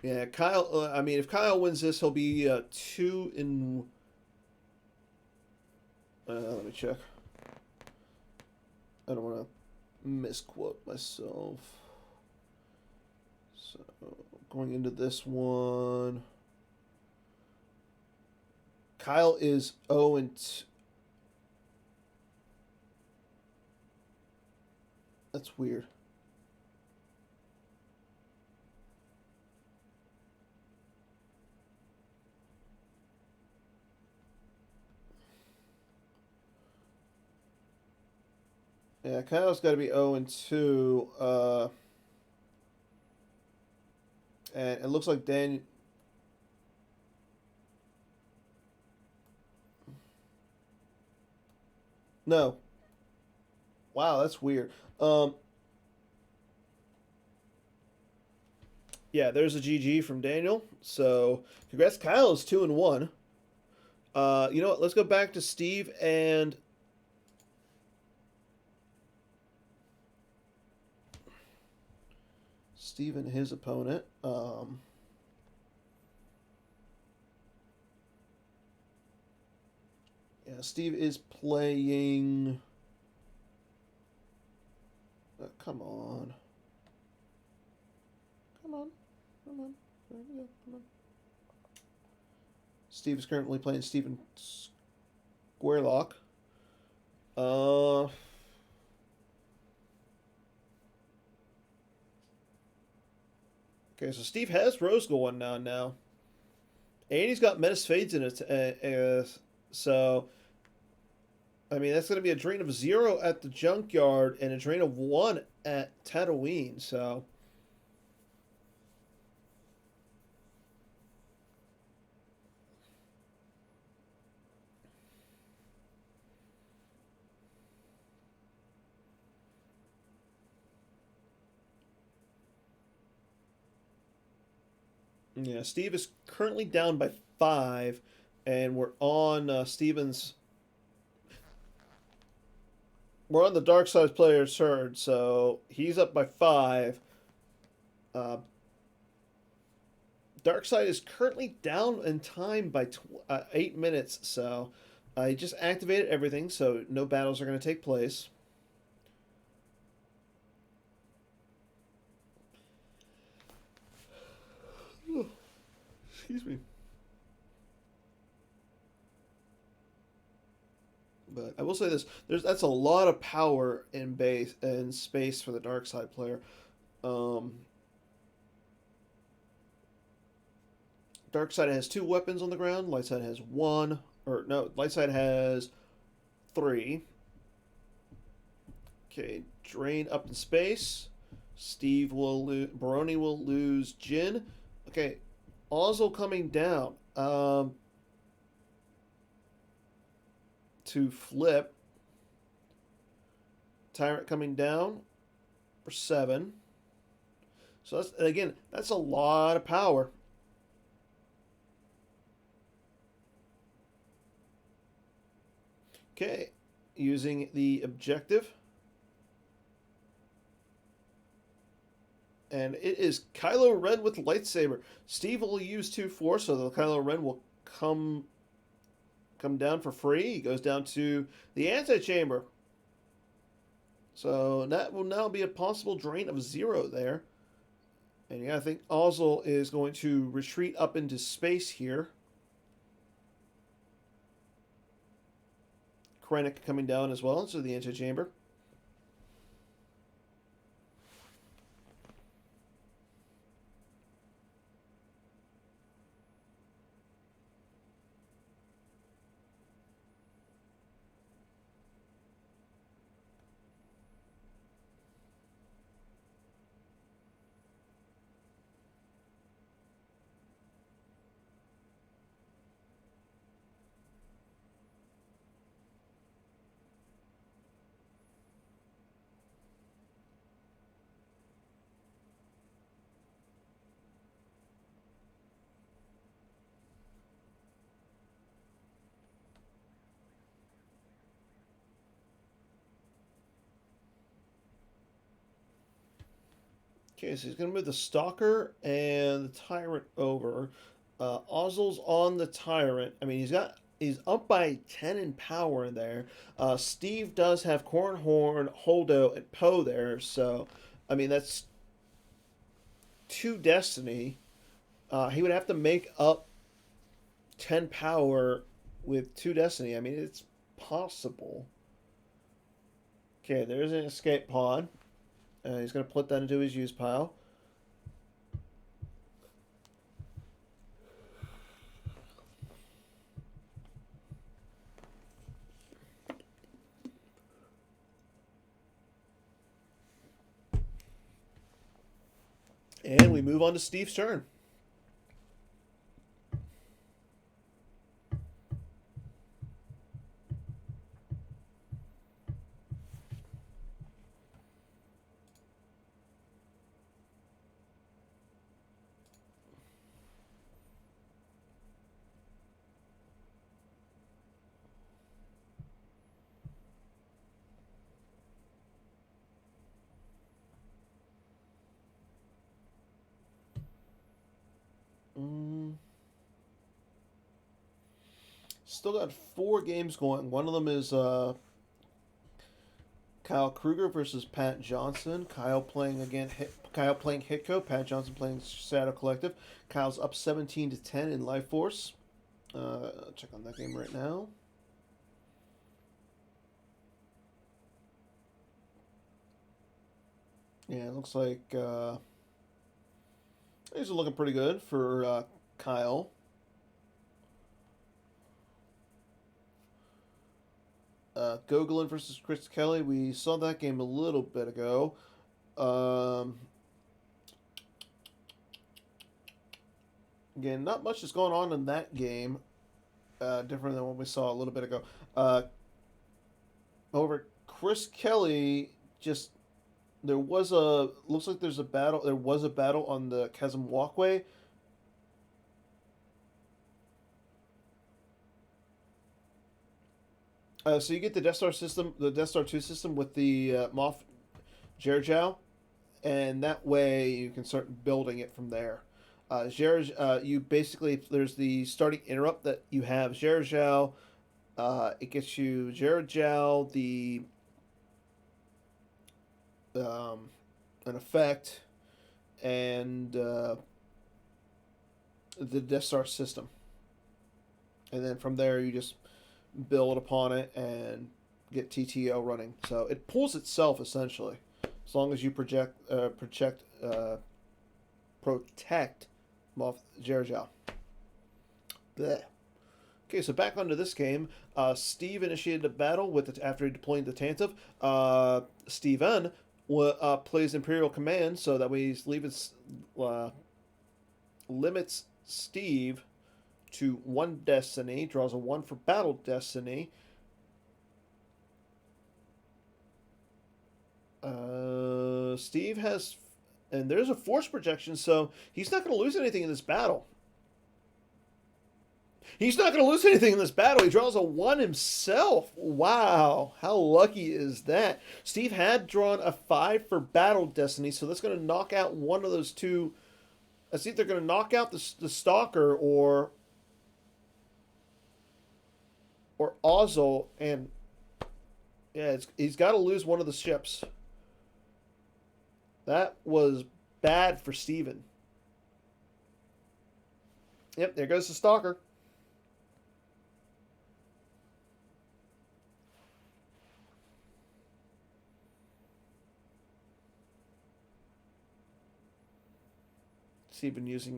yeah. Kyle. I mean, if Kyle wins this, he'll be 2 in. Let me check. I don't want to misquote myself. So going into this one, Kyle is 0 and 2. That's weird. Yeah, Kyle's got to be 0 and 2. And it looks like Dan. No. Wow, that's weird. Yeah, there's a GG from Daniel. So congrats, Kyle is 2 and 1. You know what? Let's go back to Steve and his opponent. Yeah, Steve is playing. Come on. Come on. Come on. There we go. Come on. Steve is currently playing Steven Squarelock. Okay, so Steve has Rose going now. And he's got Menace Fades in it. So, I mean, that's going to be a drain of 0 at the Junkyard and a drain of 1 at Tatooine. So, yeah, Steve is currently down by 5, and we're on Steven's. We're on the Dark Side player's turn, so he's up by 5. Uh, Dark Side is currently down in time by 8 minutes, so I just activated everything, so no battles are going to take place. Excuse me. But I will say this: that's a lot of power in base and space for the dark side player. Um, dark side has two weapons on the ground. Light side has one, or no, light side has three. Okay, drain up in space. Steve will lose. Baroni will lose Jin. Okay, Ozzel coming down. To flip. Tyrant coming down for 7. So that's, again, that's a lot of power. Okay, using the objective. And it is Kylo Ren with lightsaber. Steve will use 2-4, so the Kylo Ren will come down for free. He goes down to the antechamber. So that will now be a possible drain of 0 there. And yeah, I think Ozzel is going to retreat up into space here. Krennic coming down as well into the antechamber. Okay, so he's going to move the Stalker and the Tyrant over. Ozzel's on the Tyrant. I mean, he's up by 10 in power there. Steve does have Cornhorn, Holdo, and Poe there. So, I mean, that's 2 Destiny. He would have to make up 10 power with 2 Destiny. I mean, it's possible. Okay, there's an escape pod. He's going to put that into his use pile. And we move on to Steve's turn. Still got 4 games going. One of them is Kyle Krueger versus Pat Johnson. Kyle playing Hitco. Pat Johnson playing Shadow Collective. Kyle's up 17-10 in Life Force. Check on that game right now. Yeah, it looks like these are looking pretty good for Kyle. Gogolin versus Chris Kelly. We saw that game a little bit ago. Again, not much is going on in that game. Different than what we saw a little bit ago. Over Chris Kelly, just looks like there's a battle. There was a battle on the Chasm Walkway. So you get the Death Star system, the Death Star 2 system with the Moff Jerjow, and that way you can start building it from there. You basically, there's the starting interrupt that you have Jerjow. It gets you Jerjow, an effect, and the Death Star system. And then from there, you just build upon it and get TTO running. So it pulls itself essentially, as long as you protect Moth Jerjal. Blech. Okay, so back onto this game. Steve initiated a battle with it after he deployed the Tantive. Steven plays Imperial Command, so that way he's limits Steve to 1 destiny, draws a 1 for battle destiny. Steve has, and there's a force projection, so he's not going to lose anything in this battle. He's not going to lose anything in this battle. He draws a 1 himself. Wow. How lucky is that? Steve had drawn a 5 for battle destiny, so that's going to knock out one of those two. That's either going to knock out the Stalker or Ozzel, and yeah, he's got to lose one of the ships. That was bad for Steven. Yep, there goes the Stalker. Steve using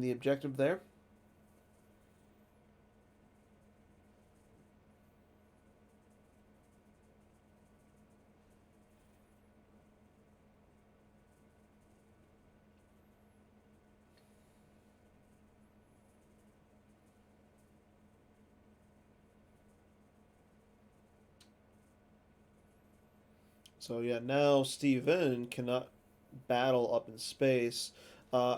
the objective there. So yeah, now Steven cannot battle up in space.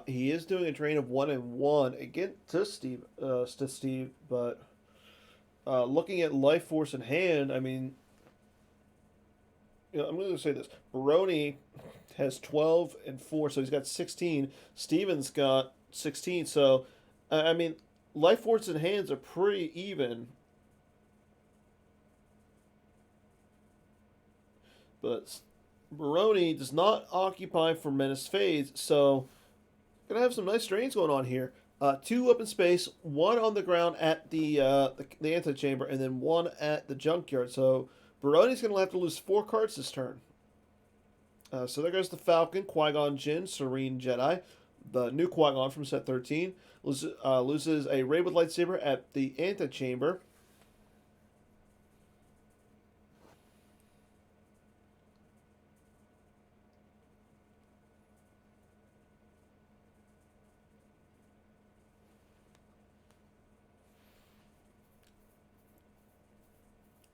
He is doing a drain of 1 and 1 again to Steve, but looking at life force in hand, I mean, I'm going to say this: Baroni has 12 and 4, so he's got 16. Steven's got 16, so I mean, life force in hands are pretty even. But Baroni does not occupy for Menace Fades, so gonna have some nice drains going on here. 2 up in space, 1 on the ground at the antechamber, and then 1 at the junkyard. So Baroni's gonna have to lose 4 cards this turn. So there goes the Falcon, Qui-Gon Jinn, Serene Jedi, the new Qui-Gon from set 13. Loses a Raid with Lightsaber at the antechamber.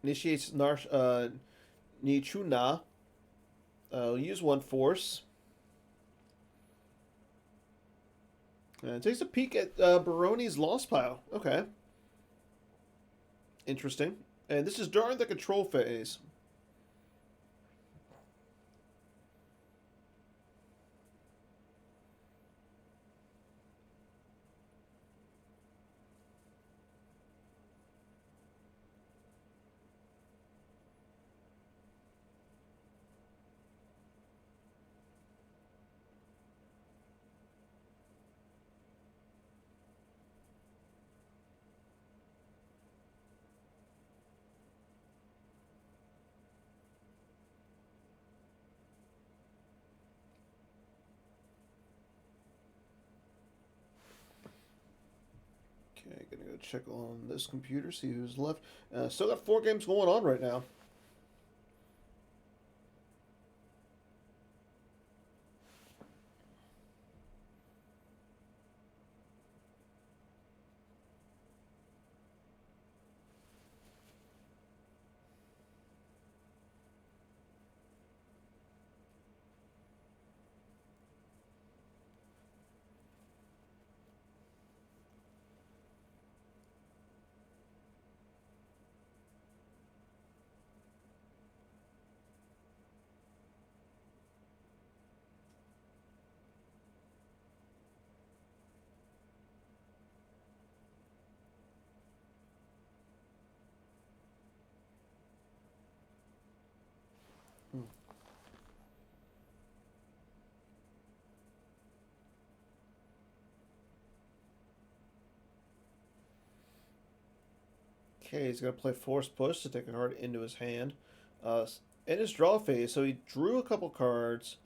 Initiates Nichuna. Use 1 force. And takes a peek at Baroni's Lost Pile. Okay. Interesting. And this is during the control phase. Okay, gonna go check on this computer, see who's left. Still got 4 games going on right now. Okay, he's going to play Force Push to take a card into his hand. In his draw phase, so he drew a couple cards.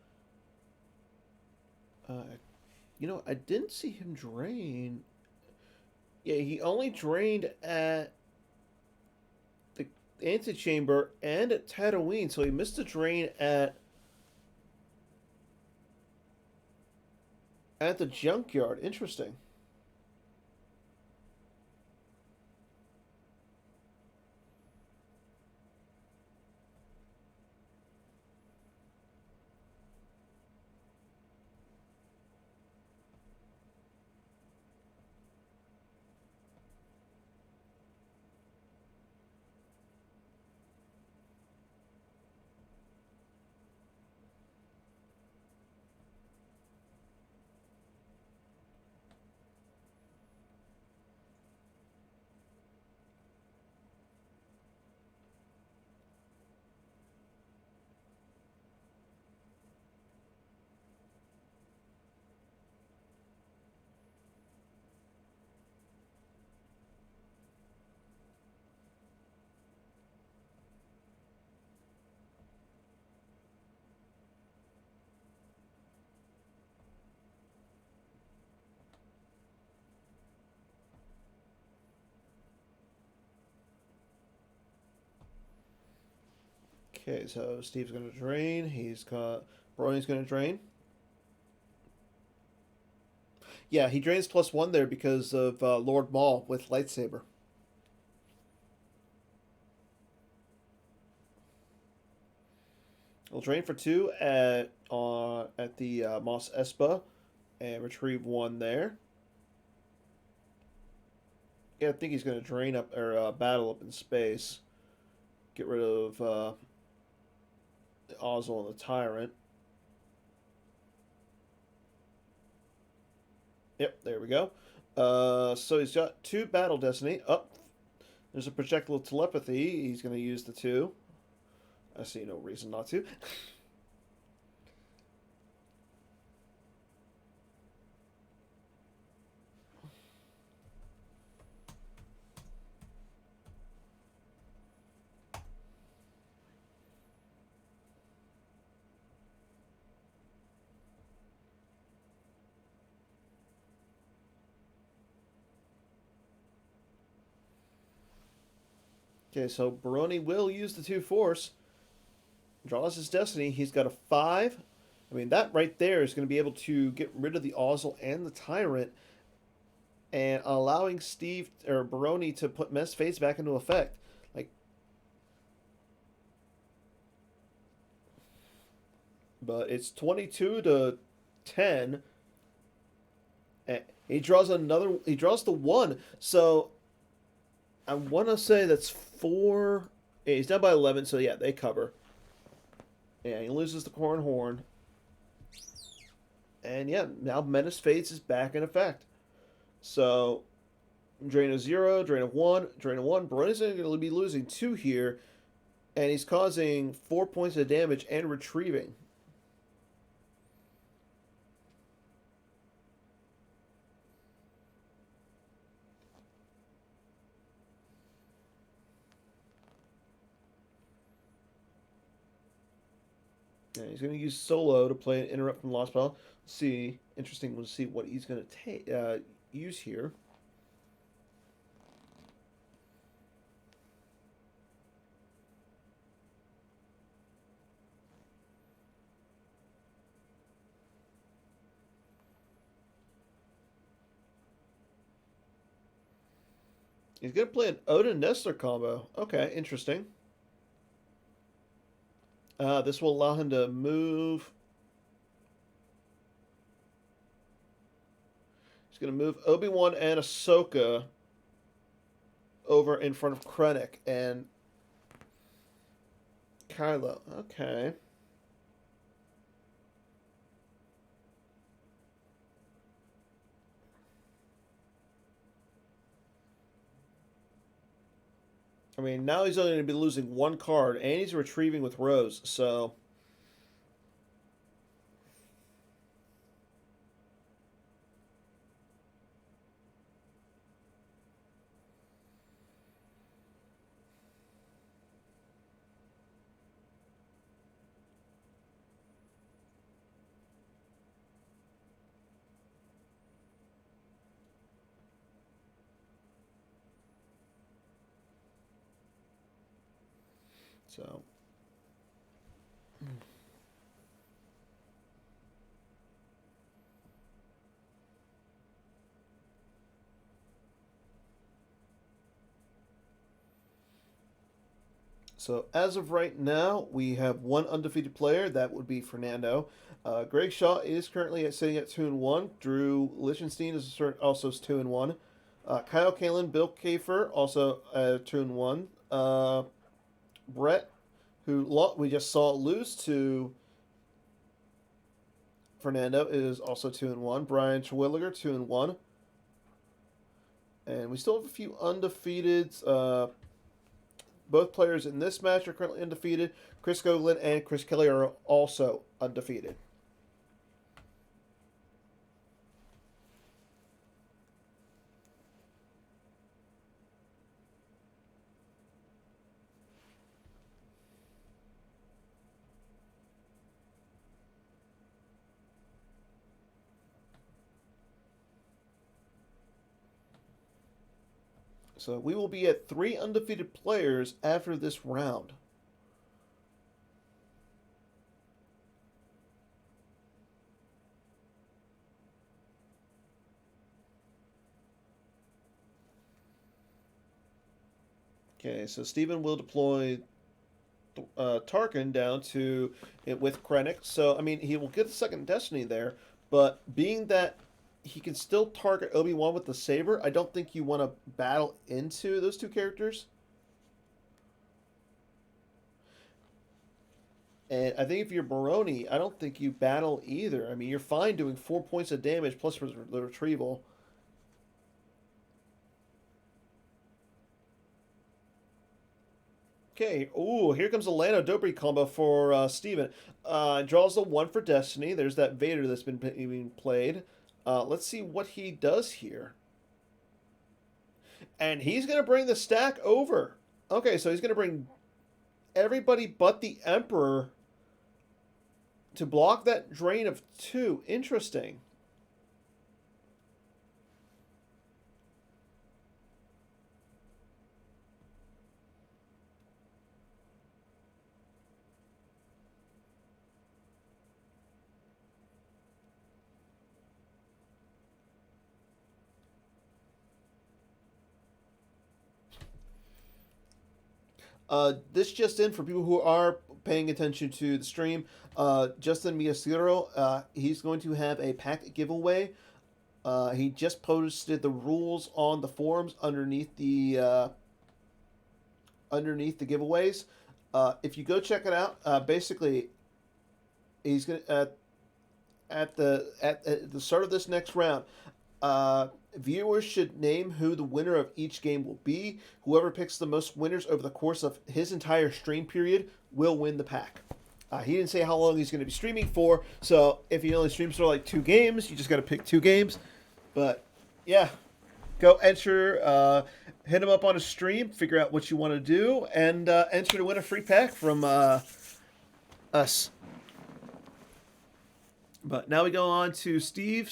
I didn't see him drain. Yeah, he only drained at the Antechamber and at Tatooine, so he missed a drain at the Junkyard. Interesting. Okay, so Steve's going to drain. He's got Brony's going to drain. Yeah, he drains +1 there because of Lord Maul with lightsaber. He'll drain for 2 at the Mos Espa and retrieve 1 there. Yeah, I think he's going to drain up or battle up in space. Get rid of the Ozzel and the Tyrant. Yep, there we go. So he's got 2 Battle Destiny. There's a Projectile Telepathy. He's going to use the 2. I see no reason not to. Okay, so Baroni will use the 2 Force. Draws his Destiny. He's got a 5. I mean, that right there is going to be able to get rid of the Ozzel and the Tyrant and allowing Steve or Baroni to put Mess Fates back into effect. Like, but it's 22 to 10. And he draws another. He draws the 1. So I want to say that's 4. Yeah, he's down by 11. So yeah, they cover. Yeah, he loses the Corn Horn. And yeah, now Menace Fates is back in effect. So drain of 0, drain of 1, drain of 1. Baroni's going to be losing 2 here. And he's causing 4 points of damage and retrieving. And he's going to use Solo to play an Interrupt from Lost Spell. See, interesting. We'll see what he's going to use here. He's going to play an Odin Nestler combo. Okay, interesting. This will allow him to move. He's going to move Obi-Wan and Ahsoka over in front of Krennic and Kylo. Okay. I mean, now he's only going to be losing 1 card, and he's retrieving with Rose, so... So. So as of right now, we have one undefeated player. That would be Fernando. Greg Shaw is currently sitting at 2-1. Drew Lichtenstein is also 2-1. Kyle Kalin, Bill Kafer also 2-1. Brett, who we just saw lose to Fernando, is also 2-1. Brian Terwilliger 2-1. And we still have a few undefeateds. Both players in this match are currently undefeated. Chris Goglin and Chris Kelly are also undefeated. So we will be at 3 undefeated players after this round. Okay, so Steven will deploy Tarkin down to it with Krennic. So, I mean, he will get the second Destiny there, but being that he can still target Obi-Wan with the saber, I don't think you want to battle into those two characters. And I think if you're Baroni, I don't think you battle either. I mean, you're fine doing 4 points of damage plus the retrieval. Okay, ooh, here comes a Lando Dobry combo for Steven. Draws the 1 for Destiny. There's that Vader that's been being played. Let's see what he does here. And he's going to bring the stack over. Okay, so he's going to bring everybody but the Emperor to block that drain of 2. Interesting. This just in for people who are paying attention to the stream. Justin Miyashiro, he's going to have a pack giveaway. He just posted the rules on the forums underneath the giveaways. If you go check it out, basically, he's gonna at the start of this next round. Viewers should name who the winner of each game will be. Whoever picks the most winners over the course of his entire stream period will win the pack. He didn't say how long he's going to be streaming for, so if he only streams for like 2 games, you just got to pick 2 games. But yeah, go enter, hit him up on a stream, figure out what you want to do, and enter to win a free pack from us. But now we go on to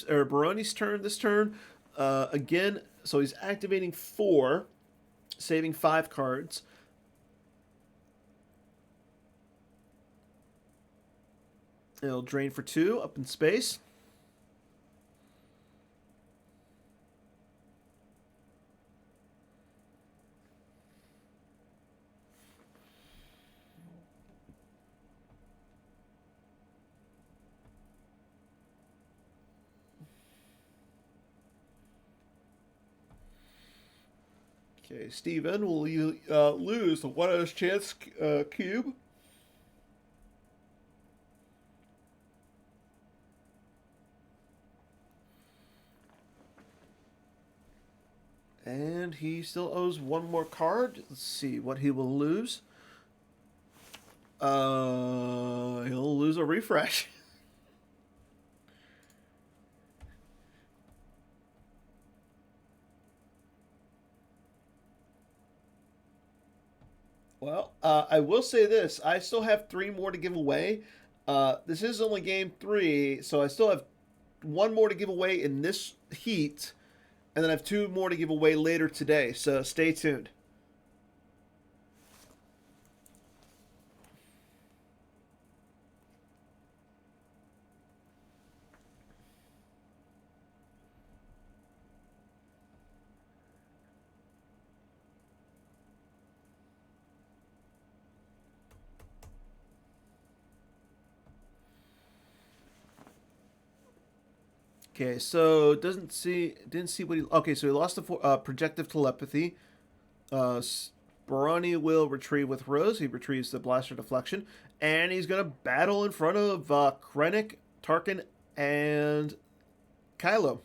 Baroni's turn this turn. Again, so he's activating 4, saving 5 cards. It'll drain for 2 up in space. Okay, Steven will lose the 1 out of chance cube. And he still owes 1 more card. Let's see what he will lose. He'll lose a refresh. Well, I will say this. I still have 3 more to give away. This is only game 3, so I still have 1 more to give away in this heat, and then I have 2 more to give away later today, so stay tuned. Okay, so didn't see what he. Okay, so he lost the projective telepathy. Uh, Barani will retrieve with Rose. He retrieves the blaster deflection, and he's gonna battle in front of Krennic, Tarkin, and Kylo.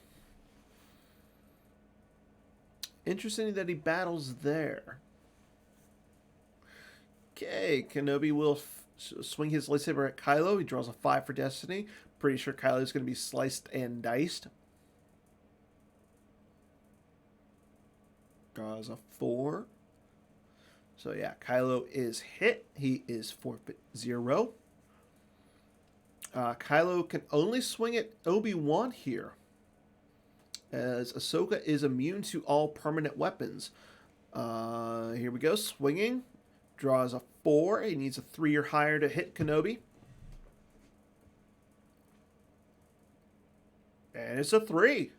Interesting that he battles there. Okay, Kenobi will swing his lightsaber at Kylo. He draws a 5 for Destiny. Pretty sure Kylo's going to be sliced and diced. Draws a 4. So yeah, Kylo is hit. He is forfeit 0. Kylo can only swing at Obi-Wan here, as Ahsoka is immune to all permanent weapons. Here we go, swinging. Draws a 4. He needs a 3 or higher to hit Kenobi. And it's a 3.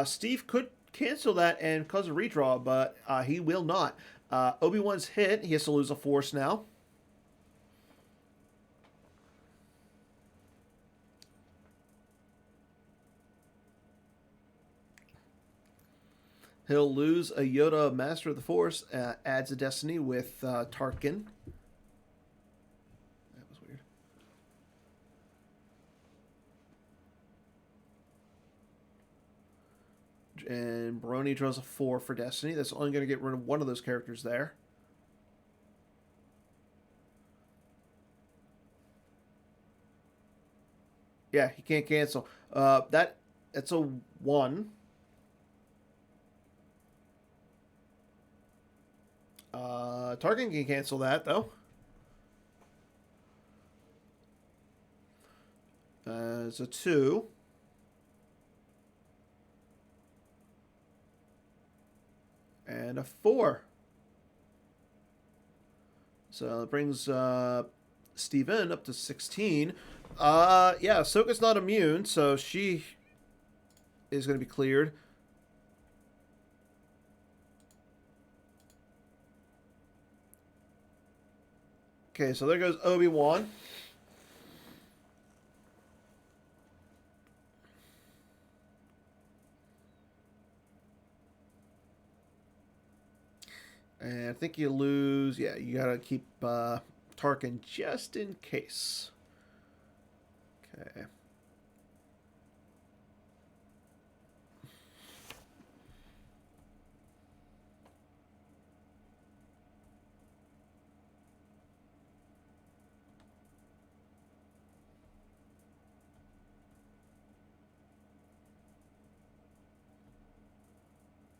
Steve could cancel that and cause a redraw, but he will not. Obi-Wan's hit. He has to lose a force now. He'll lose a Yoda Master of the Force, adds a Destiny with Tarkin. That was weird. And Baroni draws a 4 for Destiny. That's only going to get rid of one of those characters there. Yeah, he can't cancel. That's a 1. Tarkin can cancel that, though. It's a 2. And a 4. So it brings Steven up to 16. Yeah, Ahsoka's not immune, so she is going to be cleared. Okay, so there goes Obi-Wan. And I think you lose. Yeah, you gotta keep Tarkin just in case. Okay.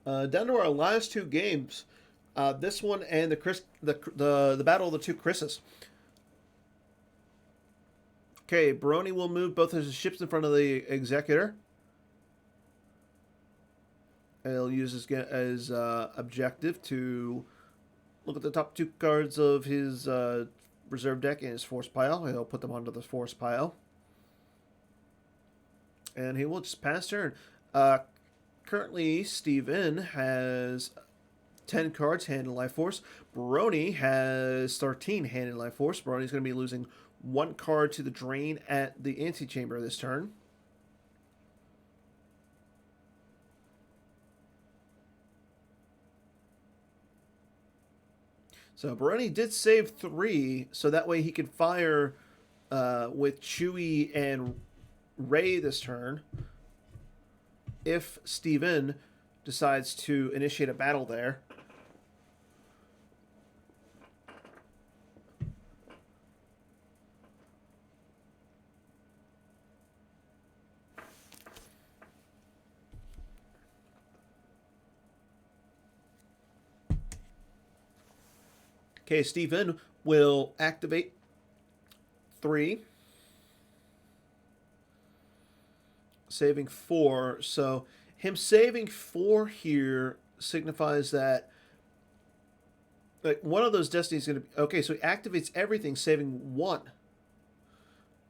Down to our last 2 games. This one and the battle of the 2 Chris's. Okay, Baroni will move both of his ships in front of the Executor. And he'll use his objective to look at the top 2 cards of his reserve deck in his force pile. He'll put them onto the force pile. And he will just pass turn. Currently, Steven has 10 cards, hand and life force. Baroni has 13 hand and life force. Baroni's going to be losing 1 card to the drain at the antechamber this turn. So Baroni did save 3, so that way he could fire with Chewie and Rey this turn if Steven decides to initiate a battle there. Okay, Steven will activate 3. Saving 4. So him saving 4 here signifies that like one of those destinies is going to be okay. So he activates everything, saving 1.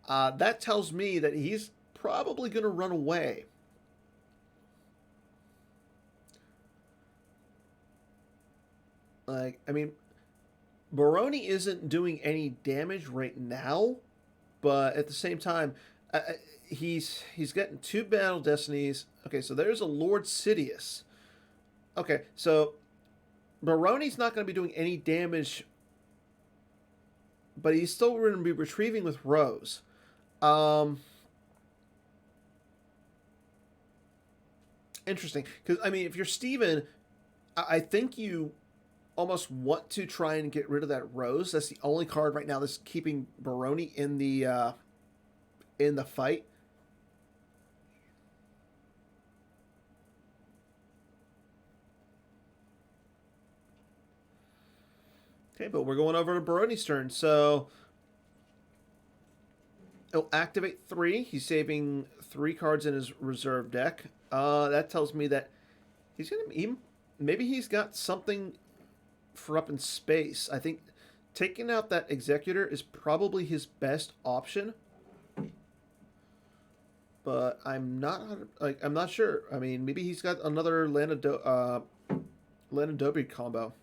That tells me that he's probably going to run away. Like, I mean, Baroni isn't doing any damage right now, but at the same time, He's getting 2 Battle Destinies. Okay, so there's a Lord Sidious. Okay, so Baroni's not going to be doing any damage, but he's still going to be retrieving with Rose. Interesting, because I mean, if you're Steven, I think you almost want to try and get rid of that Rose. That's the only card right now that's keeping Baroni in the fight. Okay, but we're going over to Baroni's turn, so he'll activate 3. He's saving 3 cards in his reserve deck. That tells me that he's gonna maybe he's got something for up in space. I think taking out that Executor is probably his best option. But I'm not sure. I mean, maybe he's got another Land of Dobie combo.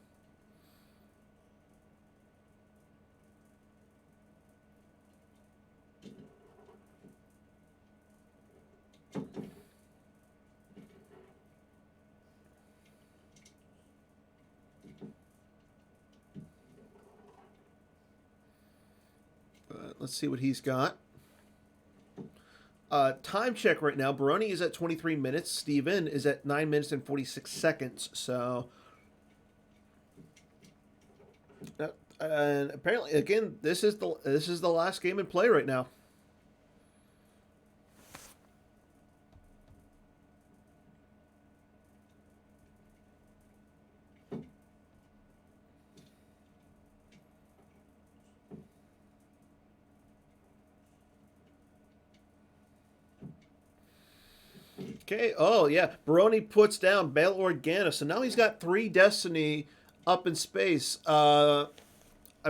Let's see what he's got. Time check right now. Baroni is at 23 minutes. Steven is at 9 minutes and 46 seconds. So, and apparently, again, this is the last game in play right now. Okay. Oh yeah, Baroni puts down Bail Organa, so now he's got 3 Destiny up in space. I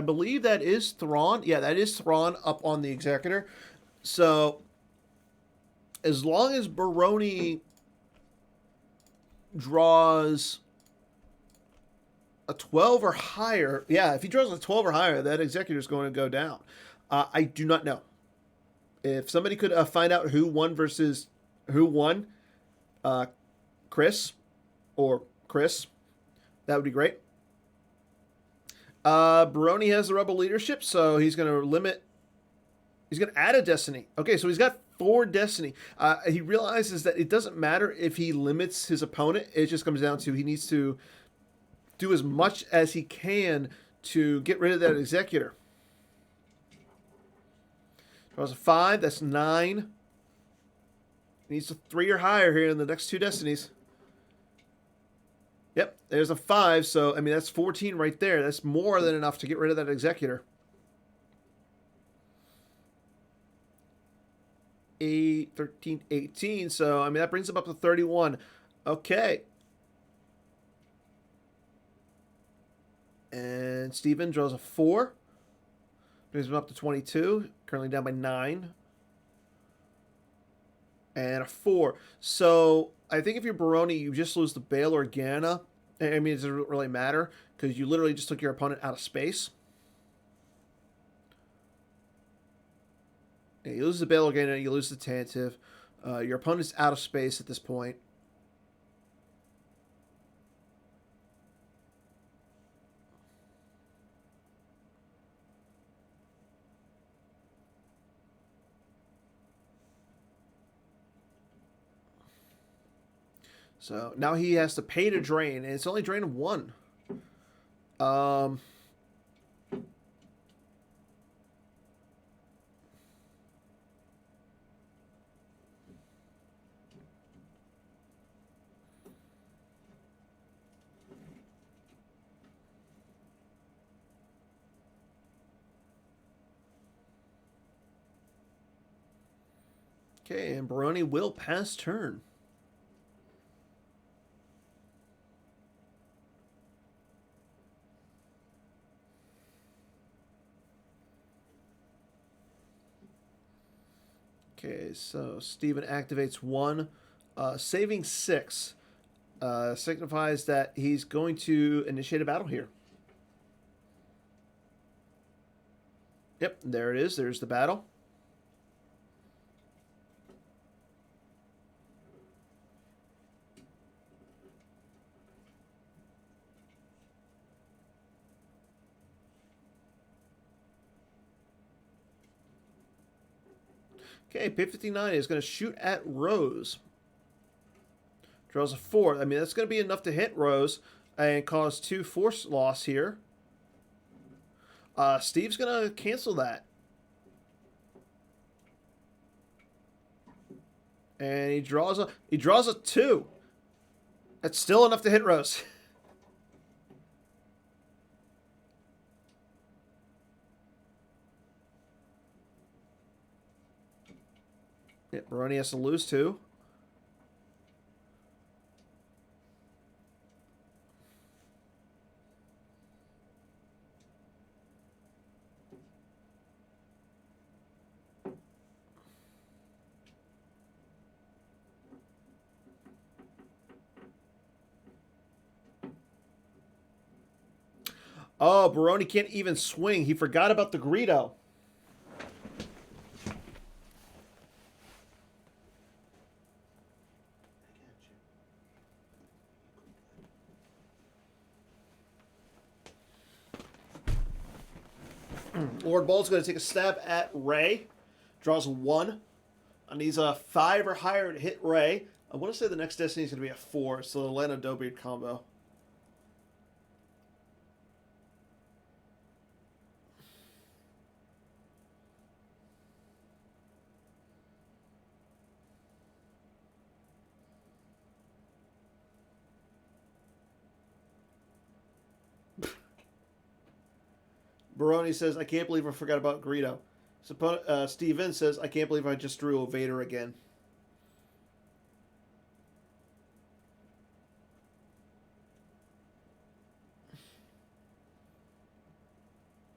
believe that is Thrawn. Yeah, that is Thrawn up on the Executor. So as long as Baroni draws a 12 or higher, yeah, if he draws a 12 or higher, that Executor is going to go down. I do not know. If somebody could find out who won, Chris or Chris, that would be great. Baroni has the Rebel leadership, so he's going to add a Destiny. Okay, so he's got 4 Destiny. He realizes that it doesn't matter if he limits his opponent. It just comes down to he needs to do as much as he can to get rid of that Executor. Draws a 5, that's 9. He needs a 3 or higher here in the next 2 Destinies. Yep, there's a 5, so, I mean, that's 14 right there. That's more than enough to get rid of that Executor. 8, 13, 18, so, I mean, that brings him up to 31. Okay. And Steven draws a 4. Brings him up to 22. Currently down by 9. And a 4. So I think if you're Baroni, you just lose the Bail Organa. I mean, it doesn't really matter because you literally just took your opponent out of space. Yeah, you lose the Bail Organa, you lose the Tantive. Your opponent's out of space at this point. So now he has to pay to drain, and it's only drained 1. Okay, and Baroni will pass turn. Okay, so Steven activates 1, saving 6. Signifies that he's going to initiate a battle here. Yep, there it is. There's the battle. Okay, pit 59 is going to shoot at Rose. Draws a 4. I mean, that's going to be enough to hit Rose and cause 2 force loss here. Steve's going to cancel that. And he draws a 2. That's still enough to hit Rose. Yeah, Baroni has to lose 2. Oh, Baroni can't even swing. He forgot about the Greedo. Lord Bull's going to take a stab at Ray. Draws a 1. And he's a 5 or higher to hit Ray. I want to say the next Destiny is going to be a 4, so the Lando Dobeard combo. Baroni says, I can't believe I forgot about Greedo. Steven says, I can't believe I just drew a Vader again.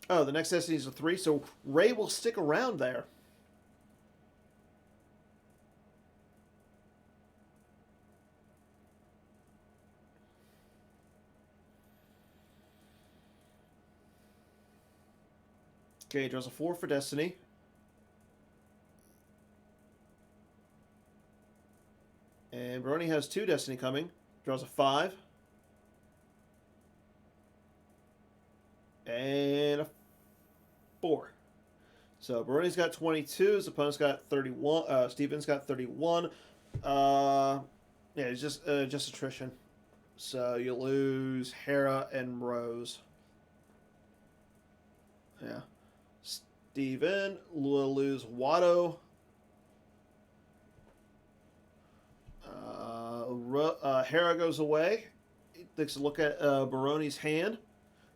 Oh, the next Destiny is a 3, so Ray will stick around there. Okay, draws a 4 for Destiny. And Baroni has 2 Destiny coming. Draws a 5. And a 4. So Baroni's got 22. His opponent's got 31. Steven's got 31. Yeah, it's just attrition. So you lose Hera and Rose. Yeah. Steven will lose Watto. Hera goes away. He takes a look at Baroni's hand.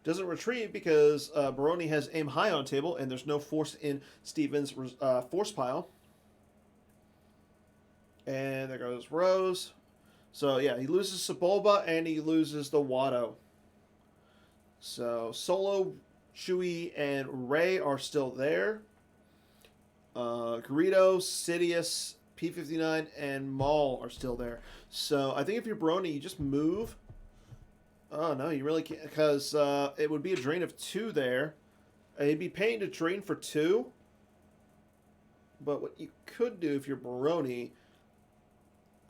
Doesn't retreat because Baroni has aim high on table and there's no force in Steven's force pile. And there goes Rose. So yeah, he loses Sebulba and he loses the Watto. So Solo, Chewie, and Rey are still there. Greedo, Sidious, P-59, and Maul are still there. So I think if you're Baroni, you just move. Oh, no, you really can't. Because it would be a drain of 2 there. You'd be paying to drain for 2. But what you could do if you're Baroni,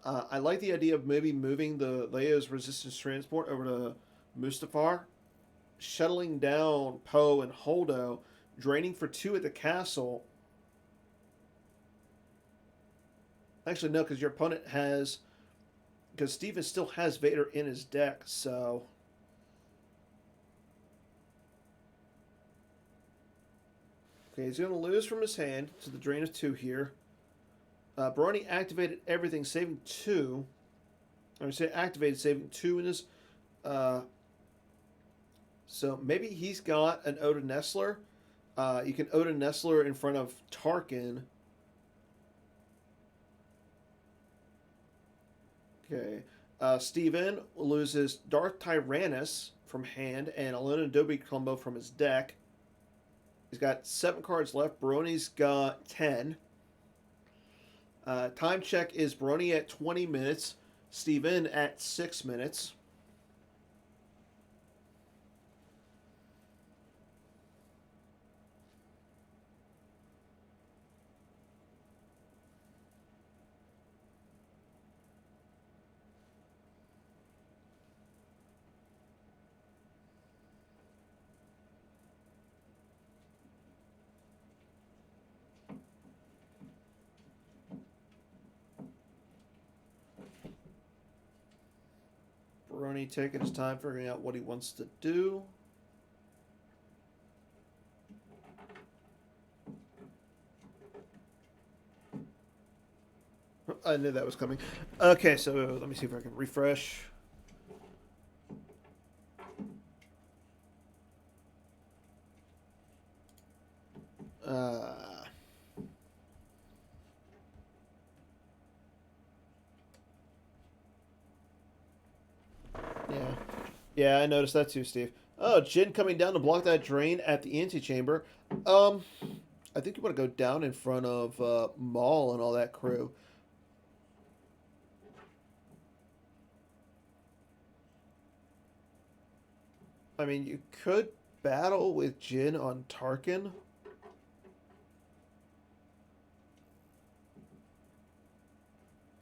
I like the idea of maybe moving the Leia's resistance transport over to Mustafar, shuttling down Poe and Holdo, draining for 2 at the castle. Actually, no, because your opponent has... Because Steven still has Vader in his deck, so... Okay, he's going to lose from his hand to the drain of 2 here. Baroni activated everything, saving 2. I would say activated, saving 2 in his... So maybe he's got an Oda Nestler. You can Oda Nestler in front of Tarkin. Okay. Steven loses Darth Tyrannus from hand and Alona Adobe combo from his deck. He's got 7 cards left. Baroni's got 10. Time check is Baroni at 20 minutes. Steven at 6 minutes. Baroni taking his time figuring out what he wants to do. I knew that was coming. Okay, so let me see if I can refresh. Yeah. Yeah, I noticed that too, Steve. Oh, Jin coming down to block that drain at the antechamber. I think you want to go down in front of Maul and all that crew. I mean, you could battle with Jin on Tarkin.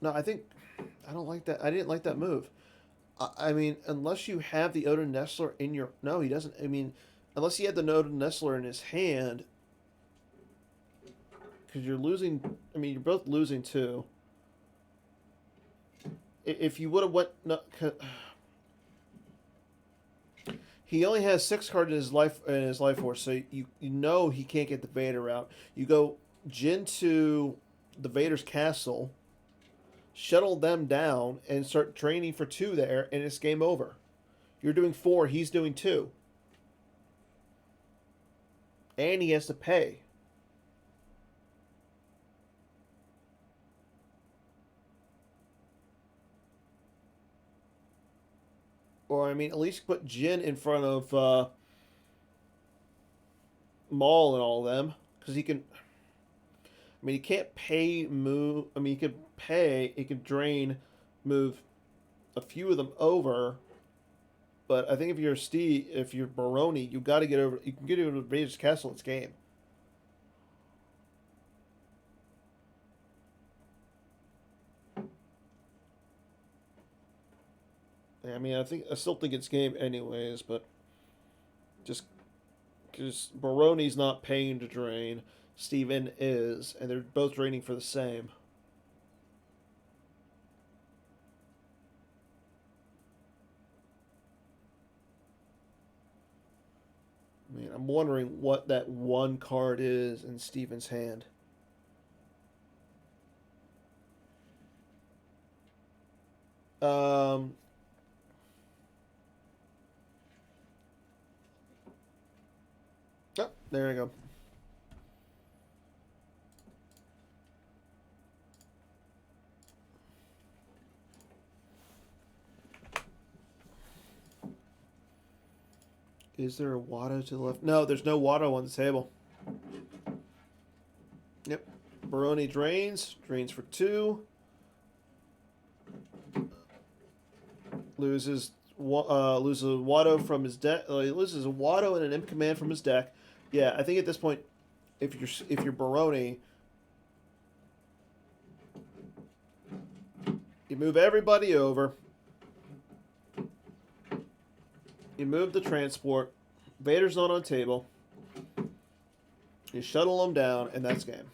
No, I don't like that. I didn't like that move. I mean, unless you have the Odin Nestler in your... No, he doesn't. I mean, unless he had the Odin Nestler in his hand. Because you're losing... I mean, you're both losing too. If you would have went... No, he only has 6 cards in his life force, so you know he can't get the Vader out. You go Jin to the Vader's castle, shuttle them down, and start training for 2 there, and it's game over. You're doing 4, he's doing 2. And he has to pay. Or, I mean, at least put Jin in front of Maul and all of them. Because he can... I mean, he can't pay move... I mean, he could pay... He could drain, move a few of them over. But I think if you're Steve... If you're Baroni, you got to get over... You can get over to Vader's Castle, it's game. I mean, I still think it's game anyways, but just because Baroni's not paying to drain, Steven is, and they're both draining for the same. I mean, I'm wondering what that one card is in Steven's hand. Um, oh, there we go. Is there a Watto to the left? No, there's no Watto on the table. Yep. Baroni drains for 2. Loses Watto from his deck. He loses a Watto and an Imp Command from his deck. Yeah, I think at this point, if you're Baroni, you move everybody over. You move the transport. Vader's not on table. You shuttle them down, and that's game.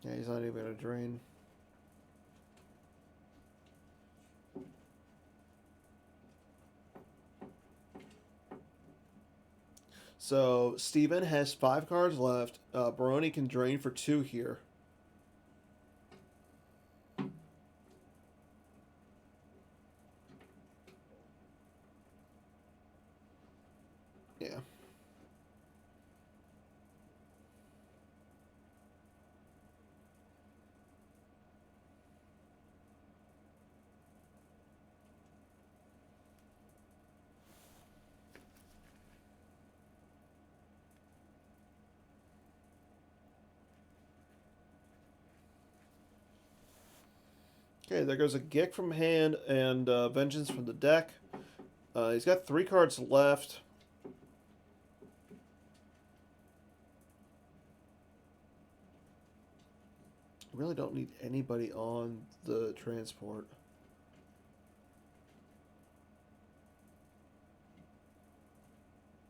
Yeah, he's not even going to drain. So, Steven has 5 cards left. Baroni can drain for 2 here. Yeah. Okay, there goes a Gick from hand and Vengeance from the deck. He's got 3 cards left. Really don't need anybody on the transport.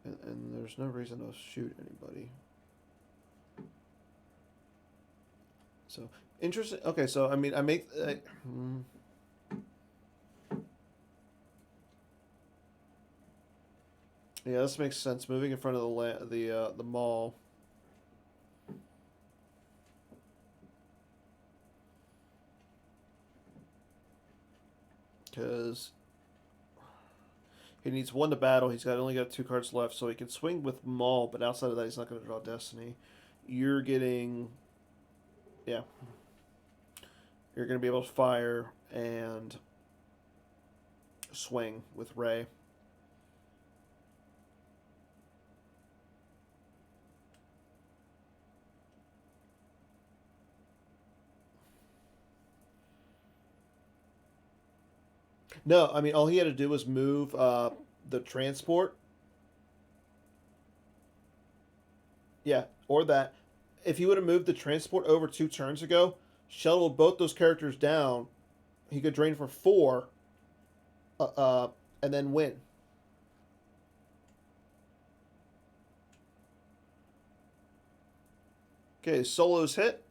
And there's no reason to shoot anybody. So, interesting. Okay, so, I mean, I make... yeah, this makes sense. Moving in front of the mall. Because he needs 1 to battle. He's only got 2 cards left, so he can swing with Maul, but outside of that, he's not going to draw Destiny. You're getting... yeah. You're going to be able to fire and swing with Ray. No, I mean, all he had to do was move the transport. Yeah, or that. If he would have moved the transport over 2 turns ago, shuttled both those characters down, he could drain for 4, and then win. Okay, Solo's hit.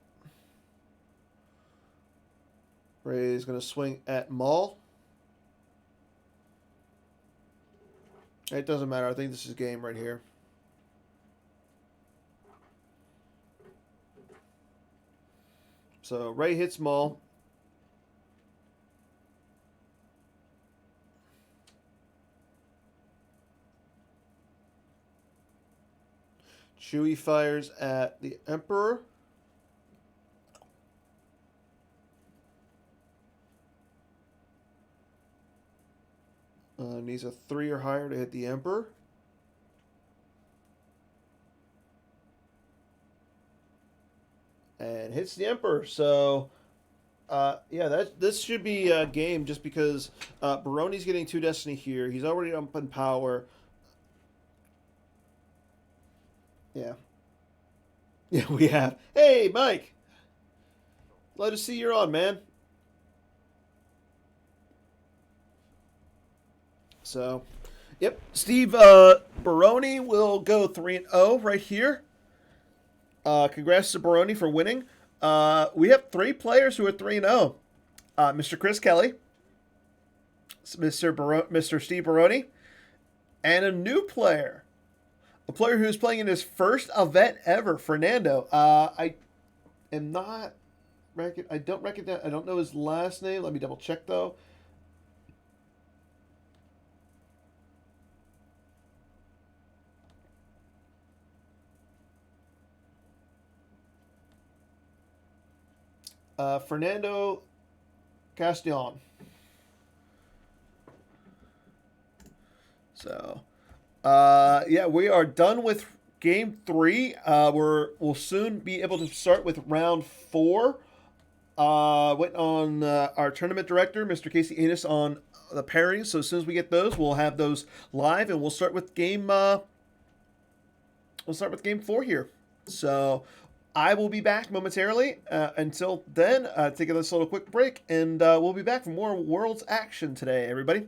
Ray's going to swing at Maul. It doesn't matter. I think this is game right here. So Ray hits Maul. Chewie fires at the Emperor. Needs a 3 or higher to hit the Emperor. And hits the Emperor. So, yeah, this should be a game just because Baroni's getting 2 Destiny here. He's already up in power. Yeah. Yeah, we have. Hey, Mike! Glad to see you're on, man. So, yep. Steve Baroni will go 3-0 right here. Congrats to Baroni for winning. We have 3 players who are 3-0. Mr. Chris Kelly, Mr. Steve Baroni, and a new player. A player who's playing in his first event ever, Fernando. I am not... I don't recognize... I don't know his last name. Let me double check, though. Fernando Castanon. So, yeah, we are done with game 3. We'll soon be able to start with round 4. Waiting on our tournament director, Mr. Casey Enos, on the pairings. So as soon as we get those, we'll have those live, and we'll start with game. We'll start with game 4 here. So I will be back momentarily. Until then, take this little quick break, and we'll be back for more Worlds action today, everybody.